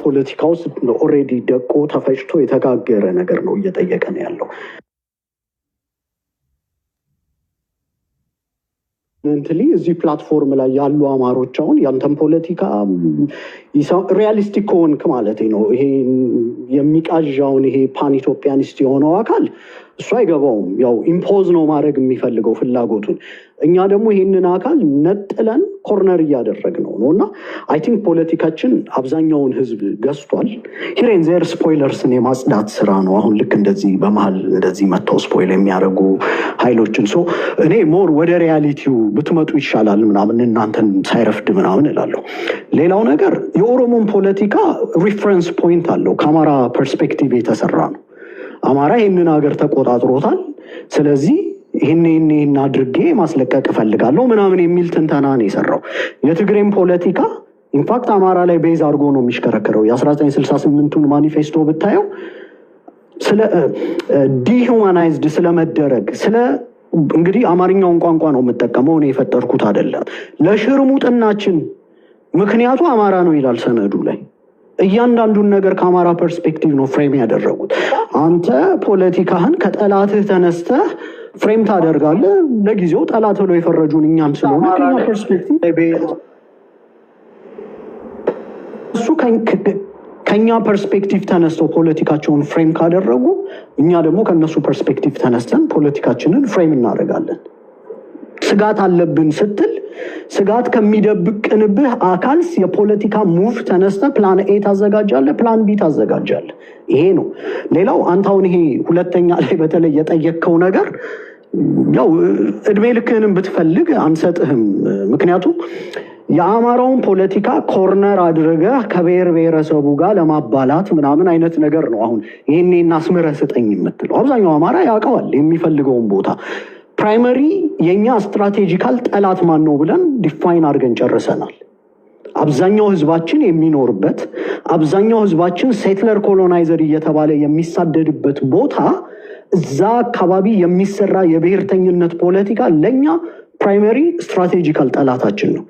ፖለቲካ ውስጥ ኦልሬዲ ደቆ ተፈጭቶ የተጋገረ ነገር ነው እየጠየቀን ያለው። እንትሊ እዚህ ፕላትፎርም ላይ ያሉ አማሮች አሁን ያንተን ፖለቲካ ሪያሊስቲክ ከሆንክ ማለት ነው ይሄ የሚቃዣውን ይሄ ፓን ኢትዮጵያኒስት የሆነው አካል እሱ አይገባውም። ያው ኢምፖዝ ነው ማድረግ የሚፈልገው ፍላጎቱን። እኛ ደግሞ ይሄንን አካል ነጥለን ኮርነር እያደረግነው ነው እና አይ ቲንክ ፖለቲካችን አብዛኛውን ህዝብ ገዝቷል። ሂሬን ዜር ስፖይለርስን የማጽዳት ስራ ነው አሁን ልክ እንደዚህ በመሀል እንደዚህ መጥተው ስፖይል የሚያደርጉ ኃይሎችን እኔ ሞር ወደ ሪያሊቲው ብትመጡ ይሻላል ምናምን እናንተን ሳይረፍድ ምናምን እላለሁ። ሌላው ነገር የኦሮሞን ፖለቲካ ሪፈረንስ ፖይንት አለው። ከአማራ ፐርስፔክቲቭ የተሰራ ነው። አማራ ይህንን ሀገር ተቆጣጥሮታል። ስለዚህ ይህን አድርጌ ማስለቀቅ እፈልጋለሁ ምናምን የሚል ትንተና ነው የሰራው። የትግሬን ፖለቲካ ኢንፋክት አማራ ላይ ቤዝ አድርጎ ነው የሚሽከረከረው። የ1968ቱን ማኒፌስቶ ብታየው ስለ ዲሁማናይዝድ ስለመደረግ እንግዲህ አማርኛውን ቋንቋ ነው የምጠቀመው እኔ የፈጠርኩት አይደለም። ለሽርሙጥናችን ምክንያቱ አማራ ነው ይላል ሰነዱ ላይ። እያንዳንዱን ነገር ከአማራ ፐርስፔክቲቭ ነው ፍሬም ያደረጉት። አንተ ፖለቲካህን ከጠላትህ ተነስተህ ፍሬም ታደርጋለህ። ለጊዜው ጠላት ብለው የፈረጁን እኛም ስለሆነ ከኛ ፐርስፔክቲቭ እሱ ከኛ ፐርስፔክቲቭ ተነስተው ፖለቲካቸውን ፍሬም ካደረጉ እኛ ደግሞ ከነሱ ፐርስፔክቲቭ ተነስተን ፖለቲካችንን ፍሬም እናደርጋለን። ስጋት አለብን ስትል ስጋት ከሚደብቅንብህ አካል የፖለቲካ ሙቭ ተነስተ ፕላን ኤ ታዘጋጃለህ፣ ፕላን ቢ ታዘጋጃለህ። ይሄ ነው። ሌላው አንታውን ይሄ ሁለተኛ ላይ በተለይ የጠየቅከው ነገር ያው እድሜ ልክህንም ብትፈልግ አንሰጥህም። ምክንያቱም የአማራውን ፖለቲካ ኮርነር አድርገህ ከብሔር ብሔረሰቡ ጋር ለማባላት ምናምን አይነት ነገር ነው አሁን ይሄኔ እናስምረህ ስጠኝ የምትለው። አብዛኛው አማራ ያውቀዋል የሚፈልገውን ቦታ። ፕራይመሪ የኛ ስትራቴጂካል ጠላት ማን ነው ብለን ዲፋይን አድርገን ጨርሰናል። አብዛኛው ህዝባችን የሚኖርበት አብዛኛው ህዝባችን ሴትለር ኮሎናይዘር እየተባለ የሚሳደድበት ቦታ እዛ አካባቢ የሚሰራ የብሔርተኝነት ፖለቲካ ለኛ ፕራይመሪ ስትራቴጂካል ጠላታችን ነው።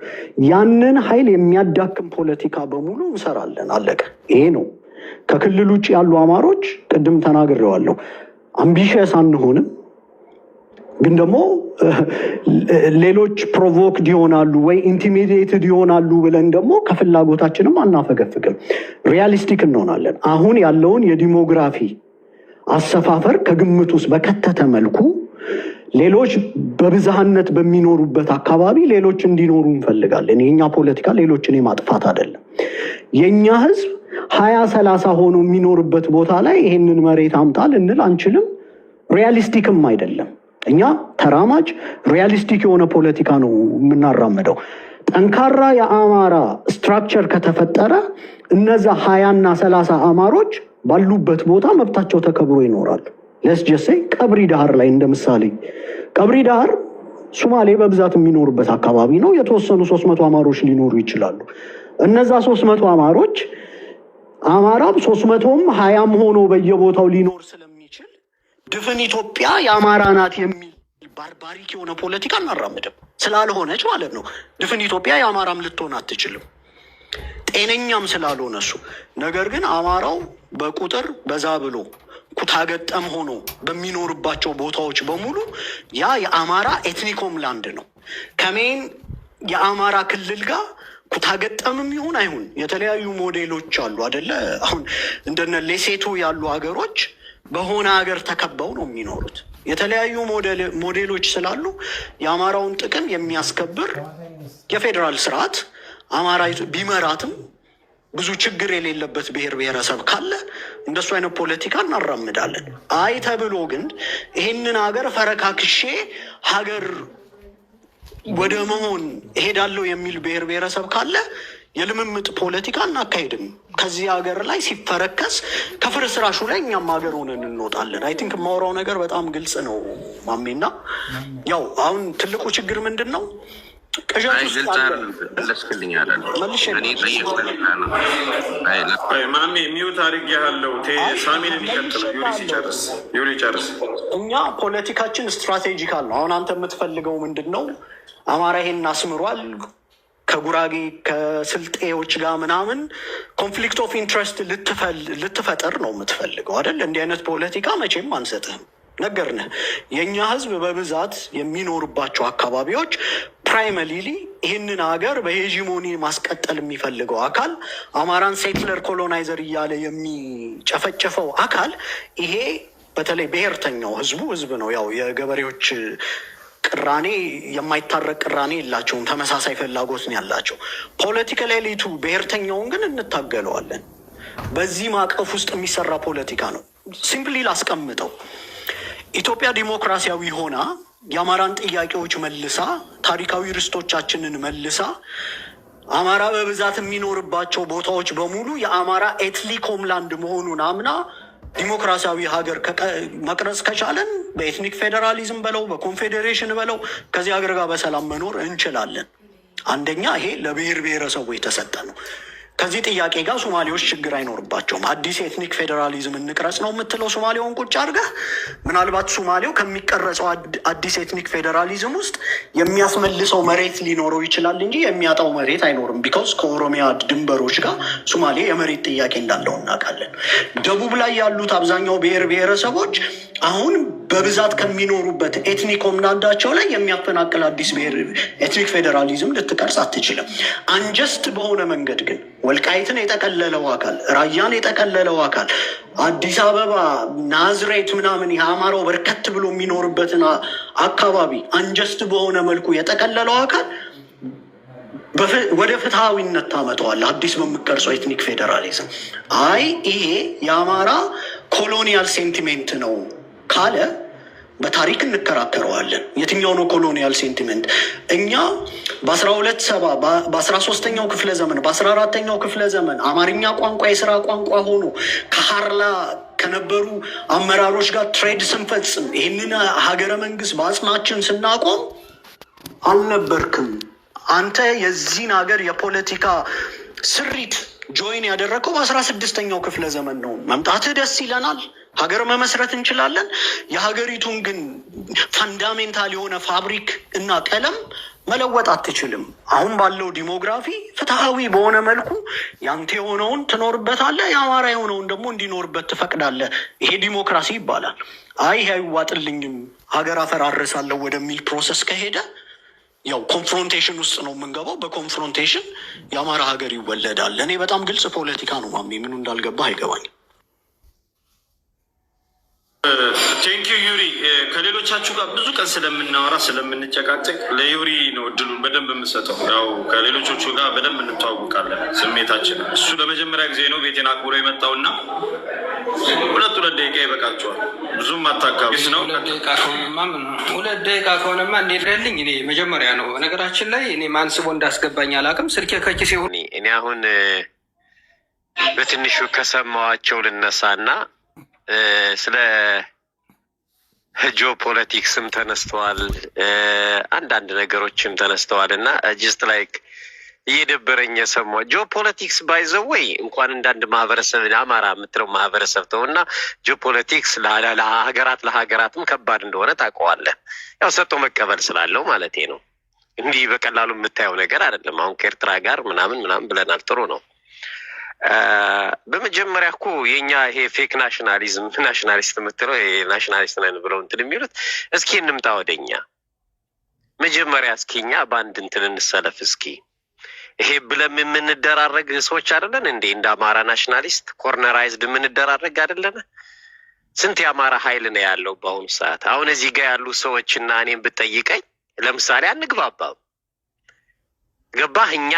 ያንን ኃይል የሚያዳክም ፖለቲካ በሙሉ እንሰራለን። አለቀ። ይሄ ነው። ከክልል ውጭ ያሉ አማሮች ቅድም ተናግሬዋለሁ፣ አምቢሽየስ አንሆንም ግን ደግሞ ሌሎች ፕሮቮክድ ይሆናሉ ወይ ኢንቲሚዴትድ ይሆናሉ ብለን ደግሞ ከፍላጎታችንም አናፈገፍግም። ሪያሊስቲክ እንሆናለን። አሁን ያለውን የዲሞግራፊ አሰፋፈር ከግምት ውስጥ በከተተ መልኩ ሌሎች በብዝሃነት በሚኖሩበት አካባቢ ሌሎች እንዲኖሩ እንፈልጋለን። የኛ ፖለቲካ ሌሎችን የማጥፋት አይደለም። የኛ ህዝብ 20-30 ሆኖ የሚኖርበት ቦታ ላይ ይሄንን መሬት አምጣ ልንል አንችልም። ሪያሊስቲክም አይደለም። እኛ ተራማጅ ሪያሊስቲክ የሆነ ፖለቲካ ነው የምናራምደው። ጠንካራ የአማራ ስትራክቸር ከተፈጠረ እነዛ 20 እና 30 አማሮች ባሉበት ቦታ መብታቸው ተከብሮ ይኖራሉ። ለስጀሴ ቀብሪ ዳህር ላይ እንደምሳሌ ቀብሪ ዳህር ሶማሌ በብዛት የሚኖርበት አካባቢ ነው። የተወሰኑ 300 አማሮች ሊኖሩ ይችላሉ። እነዛ 300 አማሮች አማራም 300ም 20ም ሆኖ በየቦታው ሊኖር ስለሚችል ድፍን ኢትዮጵያ የአማራ ናት የሚል ባርባሪክ የሆነ ፖለቲካ እናራምድም። ስላልሆነች ማለት ነው። ድፍን ኢትዮጵያ የአማራም ልትሆን አትችልም፣ ጤነኛም ስላልሆነ እሱ። ነገር ግን አማራው በቁጥር በዛ ብሎ ኩታገጠም ሆኖ በሚኖርባቸው ቦታዎች በሙሉ ያ የአማራ ኤትኒኮም ላንድ ነው። ከሜን የአማራ ክልል ጋር ኩታገጠምም ይሁን አይሁን የተለያዩ ሞዴሎች አሉ አይደለ? አሁን እንደነ ሌሴቶ ያሉ ሀገሮች በሆነ ሀገር ተከበው ነው የሚኖሩት። የተለያዩ ሞዴሎች ስላሉ የአማራውን ጥቅም የሚያስከብር የፌዴራል ስርዓት አማራ ቢመራትም ብዙ ችግር የሌለበት ብሔር ብሔረሰብ ካለ እንደሱ አይነት ፖለቲካ እናራምዳለን። አይ ተብሎ ግን ይህንን ሀገር ፈረካክሼ ሀገር ወደ መሆን እሄዳለሁ የሚል ብሔር ብሔረሰብ ካለ የልምምጥ ፖለቲካ እናካሄድም። ከዚህ ሀገር ላይ ሲፈረከስ ከፍርስራሹ ላይ እኛም ሀገር ሆነን እንወጣለን። አይ ቲንክ የማወራው ነገር በጣም ግልጽ ነው ማሜና። ያው አሁን ትልቁ ችግር ምንድን ነው? እኛ ፖለቲካችን ስትራቴጂካል ነው። አሁን አንተ የምትፈልገው ምንድን ነው? አማራ ይሄን አስምሯል ከጉራጌ ከስልጤዎች ጋር ምናምን ኮንፍሊክት ኦፍ ኢንትረስት ልትፈጠር ነው የምትፈልገው አይደል? እንዲህ አይነት ፖለቲካ መቼም አንሰጥህም። ነገርንህ። የእኛ ህዝብ በብዛት የሚኖርባቸው አካባቢዎች ፕራይመሪሊ ይህንን ሀገር በሄጂሞኒ ማስቀጠል የሚፈልገው አካል አማራን ሴትለር ኮሎናይዘር እያለ የሚጨፈጨፈው አካል ይሄ በተለይ ብሔርተኛው ህዝብ ነው። ያው የገበሬዎች ቅራኔ የማይታረቅ ቅራኔ የላቸውም። ተመሳሳይ ፍላጎት ነው ያላቸው። ፖለቲካል ኤሊቱ ብሔርተኛውን ግን እንታገለዋለን። በዚህ ማዕቀፍ ውስጥ የሚሰራ ፖለቲካ ነው። ሲምፕሊ ላስቀምጠው፣ ኢትዮጵያ ዲሞክራሲያዊ ሆና የአማራን ጥያቄዎች መልሳ ታሪካዊ ርስቶቻችንን መልሳ አማራ በብዛት የሚኖርባቸው ቦታዎች በሙሉ የአማራ ኤትኒክ ሆምላንድ መሆኑን አምና ዲሞክራሲያዊ ሀገር መቅረጽ ከቻለን በኤትኒክ ፌዴራሊዝም በለው በኮንፌዴሬሽን በለው ከዚህ ሀገር ጋር በሰላም መኖር እንችላለን። አንደኛ ይሄ ለብሔር ብሔረሰቡ የተሰጠ ነው። ከዚህ ጥያቄ ጋር ሶማሌዎች ችግር አይኖርባቸውም። አዲስ ኤትኒክ ፌዴራሊዝም እንቅረጽ ነው የምትለው ሶማሌውን ቁጭ አድርገህ ምናልባት ሶማሌው ከሚቀረጸው አዲስ ኤትኒክ ፌዴራሊዝም ውስጥ የሚያስመልሰው መሬት ሊኖረው ይችላል እንጂ የሚያጣው መሬት አይኖርም። ቢካውስ ከኦሮሚያ ድንበሮች ጋር ሶማሌ የመሬት ጥያቄ እንዳለው እናውቃለን። ደቡብ ላይ ያሉት አብዛኛው ብሔር ብሔረሰቦች አሁን በብዛት ከሚኖሩበት ኤትኒክ ሆምላንዳቸው ላይ የሚያፈናቅል አዲስ ብሔር ኤትኒክ ፌዴራሊዝም ልትቀርጽ አትችልም። አንጀስት በሆነ መንገድ ግን ወልቃይትን የጠቀለለው አካል፣ ራያን የጠቀለለው አካል፣ አዲስ አበባ፣ ናዝሬት ምናምን የአማራው በርከት ብሎ የሚኖርበትን አካባቢ አንጀስት በሆነ መልኩ የጠቀለለው አካል ወደ ፍትሐዊነት ታመጠዋል። አዲስ በምቀርጸው ኤትኒክ ፌዴራሊዝም አይ ይሄ የአማራ ኮሎኒያል ሴንቲሜንት ነው ካለ በታሪክ እንከራከረዋለን። የትኛው ነው ኮሎኒያል ሴንቲሜንት? እኛ በ1270 በ13ኛው ክፍለ ዘመን በ14ኛው ክፍለ ዘመን አማርኛ ቋንቋ የስራ ቋንቋ ሆኖ ከሀርላ ከነበሩ አመራሮች ጋር ትሬድ ስንፈጽም ይህንን ሀገረ መንግስት በአጽናችን ስናቆም አልነበርክም። አንተ የዚህን ሀገር የፖለቲካ ስሪት ጆይን ያደረገው በ16ኛው ክፍለ ዘመን ነው። መምጣትህ ደስ ይለናል። ሀገር መመስረት እንችላለን። የሀገሪቱን ግን ፈንዳሜንታል የሆነ ፋብሪክ እና ቀለም መለወጥ አትችልም። አሁን ባለው ዲሞግራፊ ፍትሐዊ በሆነ መልኩ ያንተ የሆነውን ትኖርበታለህ፣ የአማራ የሆነውን ደግሞ እንዲኖርበት ትፈቅዳለህ። ይሄ ዲሞክራሲ ይባላል። አይ ይሄ አይዋጥልኝም ሀገር አፈራርሳለሁ ወደሚል ፕሮሰስ ከሄደ ያው ኮንፍሮንቴሽን ውስጥ ነው የምንገባው። በኮንፍሮንቴሽን የአማራ ሀገር ይወለዳል። እኔ በጣም ግልጽ ፖለቲካ ነው ማሚ፣ ምኑ እንዳልገባ አይገባኝም። ቴንኪዩ ዩሪ። ከሌሎቻችሁ ጋር ብዙ ቀን ስለምናወራ ስለምንጨቃጨቅ ለዩሪ ነው እድሉን በደንብ የምሰጠው። ያው ከሌሎቹ ጋር በደንብ እንተዋወቃለን ስሜታችን። እሱ ለመጀመሪያ ጊዜ ነው ቤቴን አክብሮ የመጣውና ሁለት ደቂቃ ይበቃቸዋል። ብዙም አታካቢ ነው። ሁለት ደቂቃ ከሆነማ እንዴልኝ እኔ መጀመሪያ ነው። ነገራችን ላይ እኔ ማንስቦ እንዳስገባኝ አላውቅም። ስልኬ ከኪሴ እኔ አሁን በትንሹ ከሰማዋቸው ልነሳና ስለ ጂኦፖለቲክስም ተነስተዋል፣ አንዳንድ ነገሮችም ተነስተዋል እና ጀስት ላይክ እየደበረኝ የሰማው ጂኦፖለቲክስ ባይዘወይ እንኳን እንዳንድ ማህበረሰብ አማራ የምትለው ማህበረሰብ ተውና ጂኦፖለቲክስ ለሀገራትም ከባድ እንደሆነ ታውቀዋለህ። ያው ሰጥቶ መቀበል ስላለው ማለቴ ነው። እንዲህ በቀላሉ የምታየው ነገር አይደለም። አሁን ከኤርትራ ጋር ምናምን ብለናል፣ ጥሩ ነው። በመጀመሪያ እኮ የኛ ይሄ ፌክ ናሽናሊስት የምትለው ይሄ ናሽናሊስት ነን ብለው እንትን የሚሉት እስኪ እንምጣ ወደኛ መጀመሪያ። እስኪ እኛ በአንድ እንትን እንሰለፍ እስኪ። ይሄ ብለም የምንደራረግ ሰዎች አይደለን እንዴ? እንደ አማራ ናሽናሊስት ኮርነራይዝድ የምንደራረግ አይደለን? ስንት የአማራ ኃይል ነው ያለው በአሁኑ ሰዓት? አሁን እዚህ ጋር ያሉ ሰዎችና እኔም ብጠይቀኝ ለምሳሌ አንግባባም። ገባህ? እኛ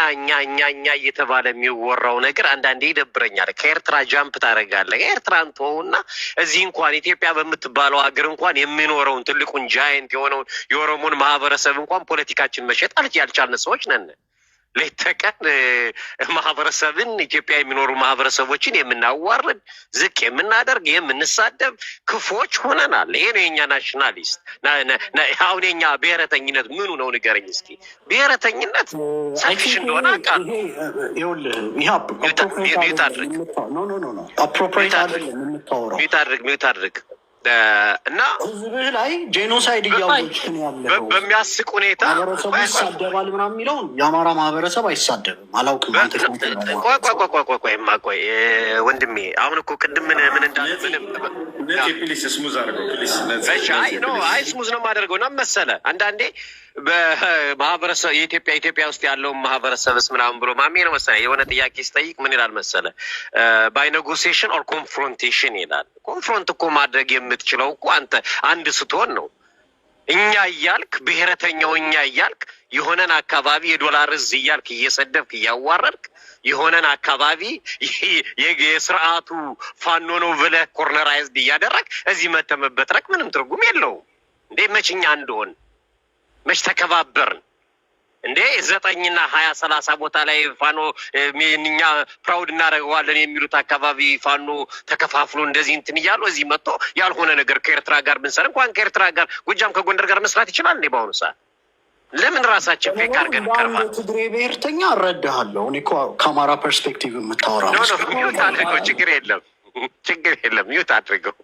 እየተባለ የሚወራው ነገር አንዳንዴ ይደብረኛል። ከኤርትራ ጃምፕ ታደርጋለህ። ኤርትራን ተወውና እዚህ እንኳን ኢትዮጵያ በምትባለው ሀገር እንኳን የሚኖረውን ትልቁን ጃይንት የሆነውን የኦሮሞን ማህበረሰብ እንኳን ፖለቲካችን መሸጥ ያልቻልን ሰዎች ነን። ሌት ተቀን ማህበረሰብን ኢትዮጵያ የሚኖሩ ማህበረሰቦችን የምናዋርድ፣ ዝቅ የምናደርግ፣ የምንሳደብ ክፎች ሆነናል። ይሄ ነው የኛ ናሽናሊስት። አሁን የኛ ብሔረተኝነት ምኑ ነው ንገረኝ እስኪ። ብሔረተኝነት ሰልፊሽ እንደሆነ አውቃለሁ። ሚዩት አድርግ። እና ህዝብህ ላይ ጄኖሳይድ እያወጅክ ነው ያለው። በሚያስቅ ሁኔታ ማህበረሰቡ ይሳደባል ምናምን የሚለውን የአማራ ማህበረሰብ አይሳደብም። አላውቅም። ቆይ ወንድሜ፣ አሁን እኮ ቅድም ምን እንዳለ ስሙዝ ነው የማደርገው እና መሰለ አንዳንዴ በማህበረሰብ ኢትዮጵያ ውስጥ ያለውን ማህበረሰብስ ምናምን ብሎ ማሜ ነው መሰለ የሆነ ጥያቄ ሲጠይቅ ምን ይላል መሰለ ባይ ኔጎሲዬሽን ኦር ኮንፍሮንቴሽን ይላል። ኮንፍሮንት እኮ ማድረግ የምትችለው እኮ አንተ አንድ ስትሆን ነው። እኛ እያልክ ብሔረተኛው እኛ እያልክ የሆነን አካባቢ የዶላር እዝ እያልክ እየሰደብክ እያዋረድክ የሆነን አካባቢ የስርዓቱ ፋኖ ነው ብለህ ኮርነራይዝድ እያደረግ እዚህ መተህ መበጥረቅ ምንም ትርጉም የለውም እንዴ። መችኛ እንደሆን መች ተከባበርን እንዴ? 9 እና 20 30 ቦታ ላይ ፋኖ እኛ ፕራውድ እናደርገዋለን የሚሉት አካባቢ ፋኖ ተከፋፍሎ እንደዚህ እንትን እያሉ እዚህ መጥቶ ያልሆነ ነገር ከኤርትራ ጋር ብንሰራ እንኳን ከኤርትራ ጋር ጎጃም ከጎንደር ጋር መስራት ይችላል እንዴ? በአሁኑ ሰዓት ለምን ራሳችን ፌክ አድርገን ቀርባል? ትግሬ ብሔርተኛ እረዳሃለሁ። እኔ እኮ ከአማራ ፐርስፔክቲቭ የምታወራው ሚዩት አድርገው፣ ችግር የለም ሚዩት አድርገው።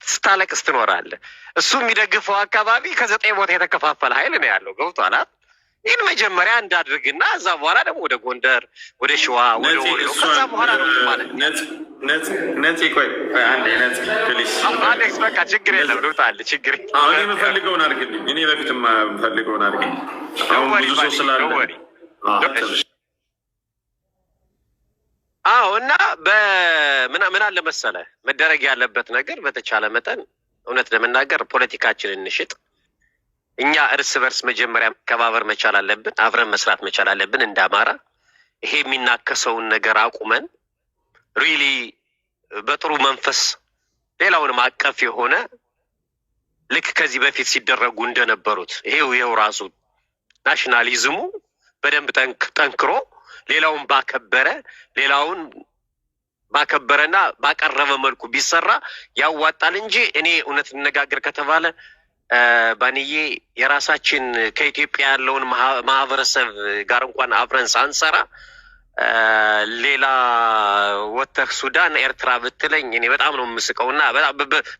ስታለቅስ ትኖራለህ። እሱ የሚደግፈው አካባቢ ከ9 ቦታ የተከፋፈለ ኃይል ነው ያለው። ገብቶሃል? ይህን መጀመሪያ እንዳድርግና እዛ በኋላ ደግሞ ወደ ጎንደር፣ ወደ ሸዋ፣ ወደ ወሎ ከዛ በኋላ ነው ማለት ነፂ ቆይ አንዴ ነፂ ፕሊስ አሌክስ በቃ ችግር የለም ልውጣልህ። ችግር አሁን የምፈልገውን አድርግልኝ። እኔ በፊት የምፈልገውን አድርግልኝ። አሁን ብዙ ሰው ስላለ እና ምን አለ መሰለህ መደረግ ያለበት ነገር በተቻለ መጠን እውነት ለመናገር ፖለቲካችንን እንሽጥ። እኛ እርስ በርስ መጀመሪያ መከባበር መቻል አለብን። አብረን መስራት መቻል አለብን እንደ አማራ። ይሄ የሚናከሰውን ነገር አቁመን ሪሊ በጥሩ መንፈስ ሌላውንም አቀፍ የሆነ ልክ ከዚህ በፊት ሲደረጉ እንደነበሩት ይሄው ራሱ ናሽናሊዝሙ በደንብ ጠንክሮ ሌላውን ባከበረና ባቀረበ መልኩ ቢሰራ ያዋጣል እንጂ እኔ እውነት እንነጋገር ከተባለ ባንዬ የራሳችን ከኢትዮጵያ ያለውን ማህበረሰብ ጋር እንኳን አብረን ሳንሰራ ሌላ ወተህ ሱዳን ኤርትራ ብትለኝ እኔ በጣም ነው የምስቀውና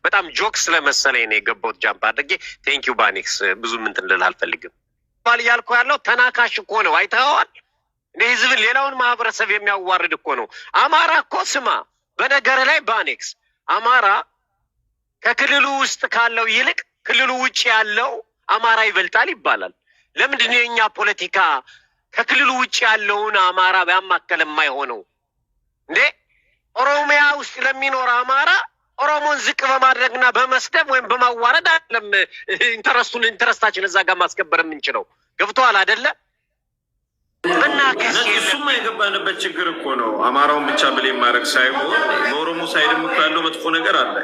በጣም ጆክ ስለመሰለኝ ነው የገባሁት። ጃምፕ አድርጌ ቴንኪዩ ባኒክስ ብዙ እንትን ልል አልፈልግም። ባል ያልኩ ያለው ተናካሽ እኮ ነው። አይተኸዋል እንደ ህዝብን ሌላውን ማህበረሰብ የሚያዋርድ እኮ ነው። አማራ እኮ ስማ፣ በነገር ላይ ባኒክስ አማራ ከክልሉ ውስጥ ካለው ይልቅ ክልሉ ውጭ ያለው አማራ ይበልጣል ይባላል። ለምንድን ነው የኛ ፖለቲካ ከክልሉ ውጭ ያለውን አማራ ያማከለ የማይሆነው እንዴ? ኦሮሚያ ውስጥ ለሚኖር አማራ ኦሮሞን ዝቅ በማድረግና በመስደብ ወይም በማዋረድ አይደለም ኢንተረስታችን እዛ ጋር ማስከበር የምንችለው። ገብቶሃል አይደለ? እሱማ የገባንበት ችግር እኮ ነው። አማራውን ብቻ ብሌም ማድረግ ሳይሆን በኦሮሞ ሳይድም እኮ ያለው መጥፎ ነገር አለ።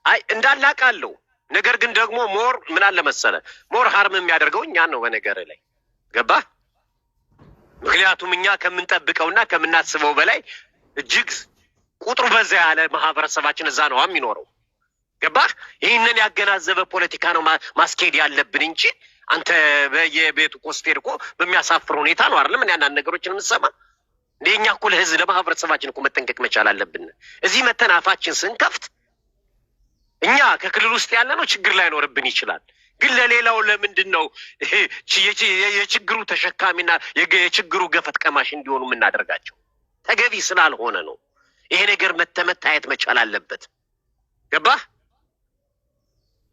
አይ እንዳላቃለው ነገር ግን ደግሞ ሞር ምን አለ መሰለ ሞር ሀርም የሚያደርገው እኛን ነው በነገር ላይ ገባ። ምክንያቱም እኛ ከምንጠብቀውና ከምናስበው በላይ እጅግ ቁጥሩ በዛ ያለ ማህበረሰባችን እዛ ነው የሚኖረው ገባ። ይህንን ያገናዘበ ፖለቲካ ነው ማስኬድ ያለብን እንጂ አንተ በየቤቱ ኮስቴድ እኮ በሚያሳፍር ሁኔታ ነው አይደለም ያን ነገሮችን የምንሰማ። እንደኛ እኮ ለህዝብ ለማህበረሰባችን እኮ መጠንቀቅ መቻል አለብን። እዚህ መተን አፋችን ስንከፍት እኛ ከክልል ውስጥ ያለ ነው ችግር ላይ ኖርብን ይችላል። ግን ለሌላው ለምንድን ነው የችግሩ ተሸካሚና የችግሩ ገፈት ቀማሽ እንዲሆኑ የምናደርጋቸው? ተገቢ ስላልሆነ ነው። ይሄ ነገር መታየት መቻል አለበት ገባህ?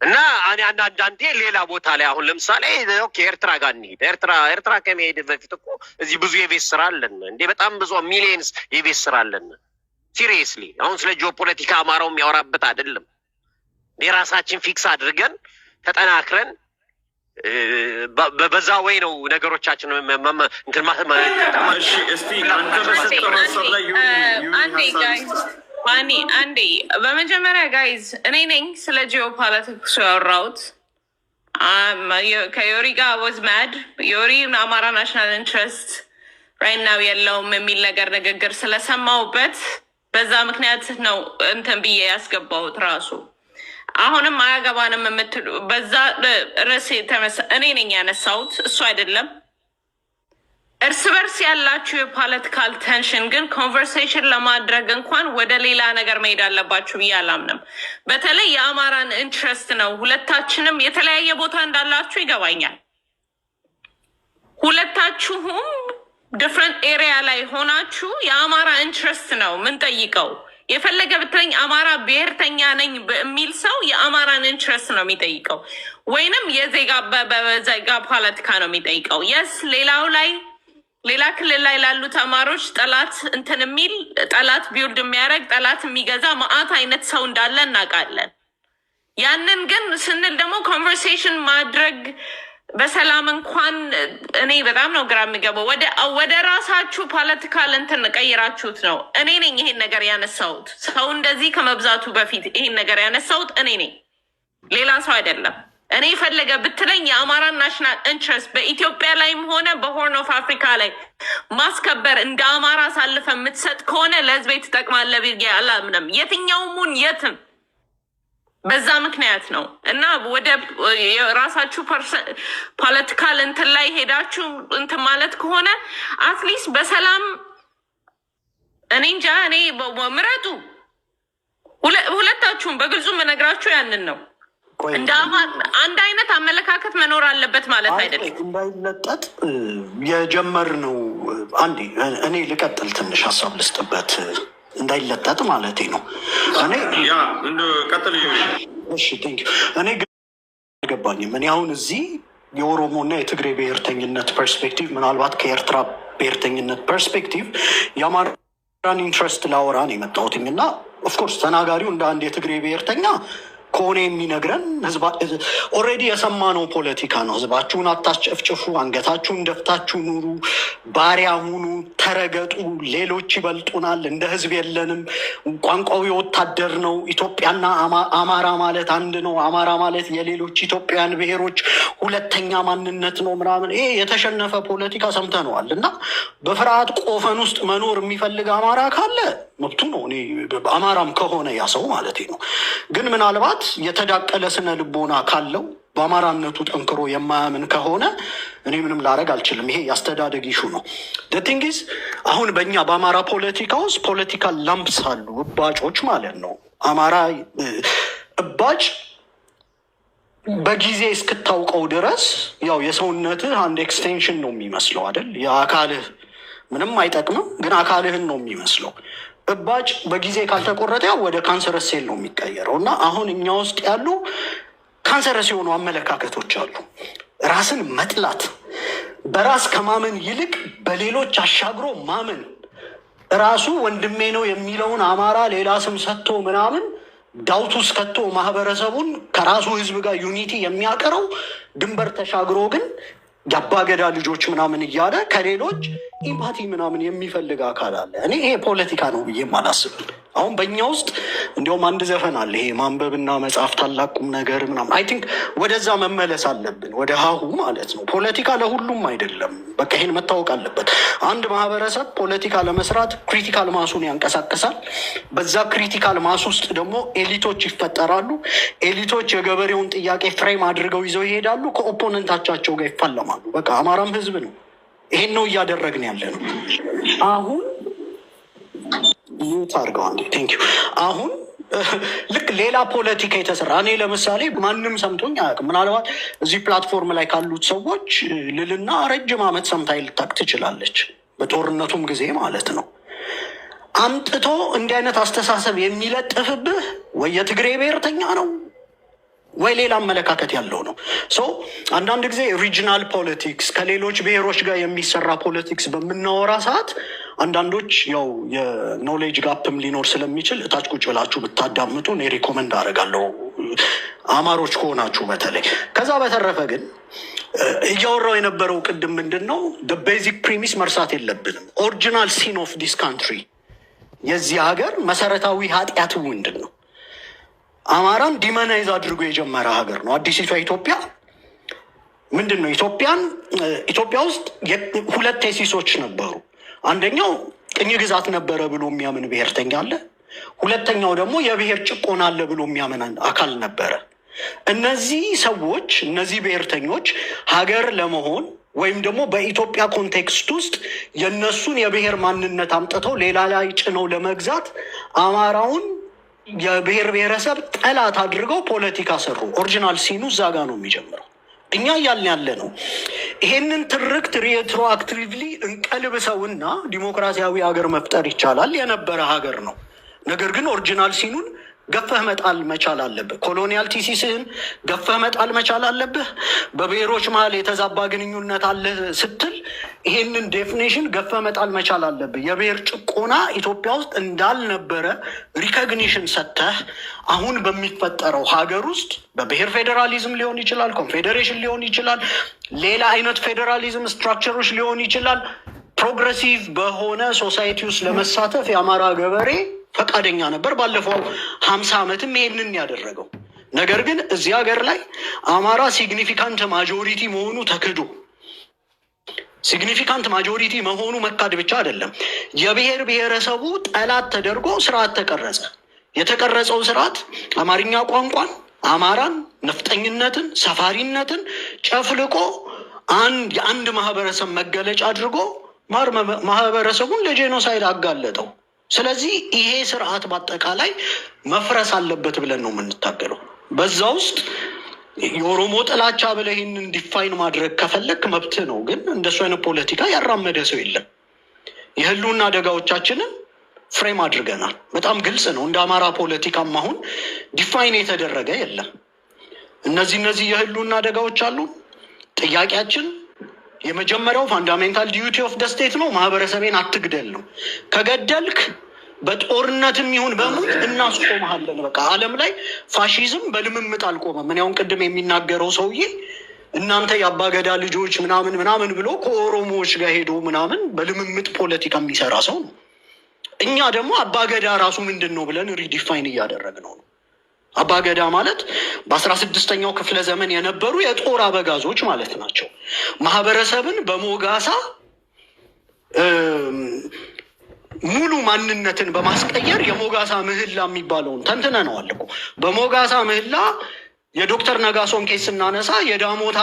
እና አንዳንዴ ሌላ ቦታ ላይ አሁን ለምሳሌ ኦኬ ኤርትራ ጋር እንሂድ። ኤርትራ ከመሄድ በፊት እኮ እዚህ ብዙ የቤት ስራ አለን እንዴ፣ በጣም ብዙ ሚሊየንስ የቤት ስራ አለን። ሲሪየስሊ አሁን ስለ ጂኦፖለቲካ አማራው የሚያወራበት አይደለም። የራሳችን ፊክስ አድርገን ተጠናክረን በዛ ወይ ነው ነገሮቻችን እንትን እሺ እስቲ አንተ በሰጠው ሀሳብ ላይ አንዴ በመጀመሪያ ጋይዝ እኔ ነኝ ስለ ጂኦፖለቲክሱ ያወራሁት። ከዮሪ ጋር ወዝ ማድ ዮሪ አማራ ናሽናል ኢንትረስት ራይት ናው የለውም የሚል ነገር ንግግር ስለሰማሁበት በዛ ምክንያት ነው እንትን ብዬ ያስገባሁት ራሱ። አሁንም አያገባንም የምትሉ በዛ ርዕስ እኔ ነኝ ያነሳሁት እሱ አይደለም። እርስ በርስ ያላችሁ የፖለቲካል ቴንሽን ግን ኮንቨርሴሽን ለማድረግ እንኳን ወደ ሌላ ነገር መሄድ አለባችሁ ብዬ አላምንም። በተለይ የአማራን ኢንትረስት ነው። ሁለታችንም የተለያየ ቦታ እንዳላችሁ ይገባኛል። ሁለታችሁም ዲፍረንት ኤሪያ ላይ ሆናችሁ የአማራ ኢንትረስት ነው ምን ጠይቀው። የፈለገ ብትለኝ አማራ ብሔርተኛ ነኝ የሚል ሰው የአማራን ኢንትረስት ነው የሚጠይቀው፣ ወይንም የዜጋ ፖለቲካ ነው የሚጠይቀው። የስ ሌላው ላይ ሌላ ክልል ላይ ላሉት አማሮች ጠላት እንትን የሚል ጠላት ቢውልድ የሚያደርግ ጠላት የሚገዛ መዓት አይነት ሰው እንዳለ እናውቃለን። ያንን ግን ስንል ደግሞ ኮንቨርሴሽን ማድረግ በሰላም እንኳን እኔ በጣም ነው ግራ የሚገባው። ወደ ራሳችሁ ፖለቲካል እንትን ቀይራችሁት ነው። እኔ ነኝ ይሄን ነገር ያነሳሁት። ሰው እንደዚህ ከመብዛቱ በፊት ይሄን ነገር ያነሳሁት እኔ ነኝ፣ ሌላ ሰው አይደለም። እኔ ፈለገ ብትለኝ የአማራን ናሽናል ኢንትረስት በኢትዮጵያ ላይም ሆነ በሆርን ኦፍ አፍሪካ ላይ ማስከበር እንደ አማራ አሳልፈ የምትሰጥ ከሆነ ለህዝቤ ትጠቅማለህ ብዬ አላምንም። የትኛውሙን የትም በዛ ምክንያት ነው እና ወደ የራሳችሁ ፖለቲካል እንትን ላይ ሄዳችሁ እንትን ማለት ከሆነ አትሊስት በሰላም እኔ እንጃ እኔ ምረጡ። ሁለታችሁም በግልጹ መነግራችሁ ያንን ነው። እንደ አንድ አይነት አመለካከት መኖር አለበት ማለት አይደለም። እንዳይለጠጥ የጀመርነው አንዴ እኔ ልቀጥል ትንሽ ሀሳብ ልስጥበት እንዳይለጠጥ ማለት ነው። እኔ ቀጥል። እሺ ቴንክ ዩ። እኔ አልገባኝም። እኔ አሁን እዚህ የኦሮሞና የትግሬ ብሔርተኝነት ፐርስፔክቲቭ ምናልባት ከኤርትራ ብሔርተኝነት ፐርስፔክቲቭ የአማራን ኢንትረስት ላወራ ነው የመጣሁትኝ እና ኦፍኮርስ ተናጋሪው እንደ አንድ የትግሬ ብሔርተኛ ከሆነ የሚነግረን ኦልሬዲ የሰማነው ፖለቲካ ነው። ህዝባችሁን አታስጨፍጭፉ፣ አንገታችሁን ደፍታችሁ ኑሩ፣ ባሪያ ሁኑ፣ ተረገጡ፣ ሌሎች ይበልጡናል፣ እንደ ህዝብ የለንም፣ ቋንቋው የወታደር ነው፣ ኢትዮጵያና አማራ ማለት አንድ ነው፣ አማራ ማለት የሌሎች ኢትዮጵያውያን ብሔሮች ሁለተኛ ማንነት ነው ምናምን፣ ይሄ የተሸነፈ ፖለቲካ ሰምተነዋል። እና በፍርሃት ቆፈን ውስጥ መኖር የሚፈልግ አማራ ካለ መብቱ ነው። እኔ አማራም ከሆነ ያ ሰው ማለት ነው። ግን ምናልባት የተዳቀለ ስነ ልቦና ካለው በአማራነቱ ጠንክሮ የማያምን ከሆነ እኔ ምንም ላረግ አልችልም። ይሄ ያስተዳደግ ይሹ ነው። ቲንግስ አሁን በእኛ በአማራ ፖለቲካ ውስጥ ፖለቲካል ላምፕስ አሉ፣ እባጮች ማለት ነው። አማራ እባጭ በጊዜ እስክታውቀው ድረስ ያው የሰውነትህ አንድ ኤክስቴንሽን ነው የሚመስለው አይደል? የአካልህ ምንም አይጠቅምም፣ ግን አካልህን ነው የሚመስለው። እባጭ በጊዜ ካልተቆረጠ ያው ወደ ካንሰረስ ሴል ነው የሚቀየረው። እና አሁን እኛ ውስጥ ያሉ ካንሰረስ የሆኑ አመለካከቶች አሉ። ራስን መጥላት፣ በራስ ከማመን ይልቅ በሌሎች አሻግሮ ማመን፣ ራሱ ወንድሜ ነው የሚለውን አማራ ሌላ ስም ሰጥቶ ምናምን ዳውት ውስጥ ከቶ ማህበረሰቡን ከራሱ ህዝብ ጋር ዩኒቲ የሚያቀረው ድንበር ተሻግሮ ግን የአባገዳ ልጆች ምናምን እያለ ከሌሎች ኢምፓቲ ምናምን የሚፈልግ አካል አለ። እኔ ይሄ ፖለቲካ ነው ብዬም አላስብም። አሁን በእኛ ውስጥ እንዲሁም አንድ ዘፈን አለ፣ ይሄ ማንበብና መጽሐፍ ታላቅ ቁም ነገር ምናምን። አይ ቲንክ ወደዛ መመለስ አለብን፣ ወደ ሀሁ ማለት ነው። ፖለቲካ ለሁሉም አይደለም። በቃ ይሄን መታወቅ አለበት። አንድ ማህበረሰብ ፖለቲካ ለመስራት ክሪቲካል ማሱን ያንቀሳቅሳል። በዛ ክሪቲካል ማስ ውስጥ ደግሞ ኤሊቶች ይፈጠራሉ። ኤሊቶች የገበሬውን ጥያቄ ፍሬም አድርገው ይዘው ይሄዳሉ። ከኦፖነንታቻቸው ጋር ይፋለማሉ። በቃ አማራም ህዝብ ነው። ይሄን ነው እያደረግን ያለ ነው። አሁን ታርገው አንዴ ቴንክ ዩ። አሁን ልክ ሌላ ፖለቲካ የተሰራ እኔ ለምሳሌ ማንም ሰምቶኝ አያውቅም። ምናልባት እዚህ ፕላትፎርም ላይ ካሉት ሰዎች ልልና ረጅም ዓመት ሰምታ ልታቅ ትችላለች፣ በጦርነቱም ጊዜ ማለት ነው። አምጥቶ እንዲህ አይነት አስተሳሰብ የሚለጥፍብህ ወይ የትግሬ ብሔርተኛ ነው ወይ ሌላ አመለካከት ያለው ነው። አንዳንድ ጊዜ ሪጂናል ፖለቲክስ ከሌሎች ብሔሮች ጋር የሚሰራ ፖለቲክስ በምናወራ ሰዓት አንዳንዶች ያው የኖሌጅ ጋፕም ሊኖር ስለሚችል እታች ቁጭ ብላችሁ ብታዳምጡ እኔ ሪኮመንድ አደርጋለሁ፣ አማሮች ከሆናችሁ በተለይ። ከዛ በተረፈ ግን እያወራው የነበረው ቅድም ምንድን ነው ቤዚክ ፕሪሚስ መርሳት የለብንም። ኦሪጂናል ሲን ኦፍ ዲስ ካንትሪ፣ የዚህ ሀገር መሰረታዊ ኃጢአት ምንድን ነው? አማራን ዲመናይዝ አድርጎ የጀመረ ሀገር ነው አዲሲቷ ኢትዮጵያ። ምንድን ነው ኢትዮጵያ ውስጥ ሁለት ቴሲሶች ነበሩ። አንደኛው ቅኝ ግዛት ነበረ ብሎ የሚያምን ብሔርተኛ አለ። ሁለተኛው ደግሞ የብሔር ጭቆና አለ ብሎ የሚያምን አካል ነበረ። እነዚህ ሰዎች እነዚህ ብሔርተኞች ሀገር ለመሆን ወይም ደግሞ በኢትዮጵያ ኮንቴክስት ውስጥ የነሱን የብሔር ማንነት አምጥተው ሌላ ላይ ጭነው ለመግዛት አማራውን የብሔር ብሔረሰብ ጠላት አድርገው ፖለቲካ ሰሩ። ኦሪጂናል ሲኑ እዛ ጋ ነው የሚጀምረው። እኛ እያልን ያለ ነው ይሄንን ትርክት ሬትሮአክቲቭሊ እንቀልብሰውና ዲሞክራሲያዊ ሀገር መፍጠር ይቻላል። የነበረ ሀገር ነው። ነገር ግን ኦሪጂናል ሲኑን ገፈህ መጣል መቻል አለብህ። ኮሎኒያል ቲሲስህን ገፈህ መጣል መቻል አለብህ። በብሔሮች መሀል የተዛባ ግንኙነት አለ ስትል ይሄንን ዴፊኔሽን ገፈህ መጣል መቻል አለብህ። የብሔር ጭቆና ኢትዮጵያ ውስጥ እንዳልነበረ ሪኮግኒሽን ሰጥተህ አሁን በሚፈጠረው ሀገር ውስጥ በብሔር ፌዴራሊዝም ሊሆን ይችላል፣ ኮንፌዴሬሽን ሊሆን ይችላል፣ ሌላ አይነት ፌዴራሊዝም ስትራክቸሮች ሊሆን ይችላል። ፕሮግረሲቭ በሆነ ሶሳይቲ ውስጥ ለመሳተፍ የአማራ ገበሬ ፈቃደኛ ነበር። ባለፈው 50 ዓመትም ይሄንን ያደረገው። ነገር ግን እዚህ ሀገር ላይ አማራ ሲግኒፊካንት ማጆሪቲ መሆኑ ተክዶ፣ ሲግኒፊካንት ማጆሪቲ መሆኑ መካድ ብቻ አይደለም፣ የብሔር ብሔረሰቡ ጠላት ተደርጎ ስርዓት ተቀረጸ። የተቀረጸው ስርዓት አማርኛ ቋንቋን፣ አማራን፣ ነፍጠኝነትን፣ ሰፋሪነትን ጨፍልቆ የአንድ ማህበረሰብ መገለጫ አድርጎ ማህበረሰቡን ለጄኖሳይድ አጋለጠው። ስለዚህ ይሄ ስርዓት በአጠቃላይ መፍረስ አለበት ብለን ነው የምንታገለው። በዛ ውስጥ የኦሮሞ ጥላቻ ብለህ ይህንን ዲፋይን ማድረግ ከፈለግ መብት ነው። ግን እንደሱ አይነት ፖለቲካ ያራመደ ሰው የለም። የህልውና አደጋዎቻችንን ፍሬም አድርገናል። በጣም ግልጽ ነው። እንደ አማራ ፖለቲካም አሁን ዲፋይን የተደረገ የለም። እነዚህ የህልውና አደጋዎች አሉ። ጥያቄያችን የመጀመሪያው ፋንዳሜንታል ዲዩቲ ኦፍ ደ ስቴት ነው። ማህበረሰቤን አትግደል ነው። ከገደልክ በጦርነትም ይሁን በሙት እናስቆመሃለን። በቃ ዓለም ላይ ፋሺዝም በልምምጥ አልቆመም። ምን ያሁን ቅድም የሚናገረው ሰውዬ እናንተ የአባገዳ ልጆች ምናምን ብሎ ከኦሮሞዎች ጋር ሄዶ ምናምን በልምምጥ ፖለቲካ የሚሰራ ሰው ነው። እኛ ደግሞ አባገዳ ራሱ ምንድን ነው ብለን ሪዲፋይን እያደረግነው ነው። አባገዳ ማለት በ16ኛው ክፍለ ዘመን የነበሩ የጦር አበጋዞች ማለት ናቸው። ማህበረሰብን በሞጋሳ ሙሉ ማንነትን በማስቀየር የሞጋሳ ምህላ የሚባለውን ተንትነነዋል እኮ። በሞጋሳ ምህላ የዶክተር ነጋሶን ኬስ ስናነሳ የዳሞታ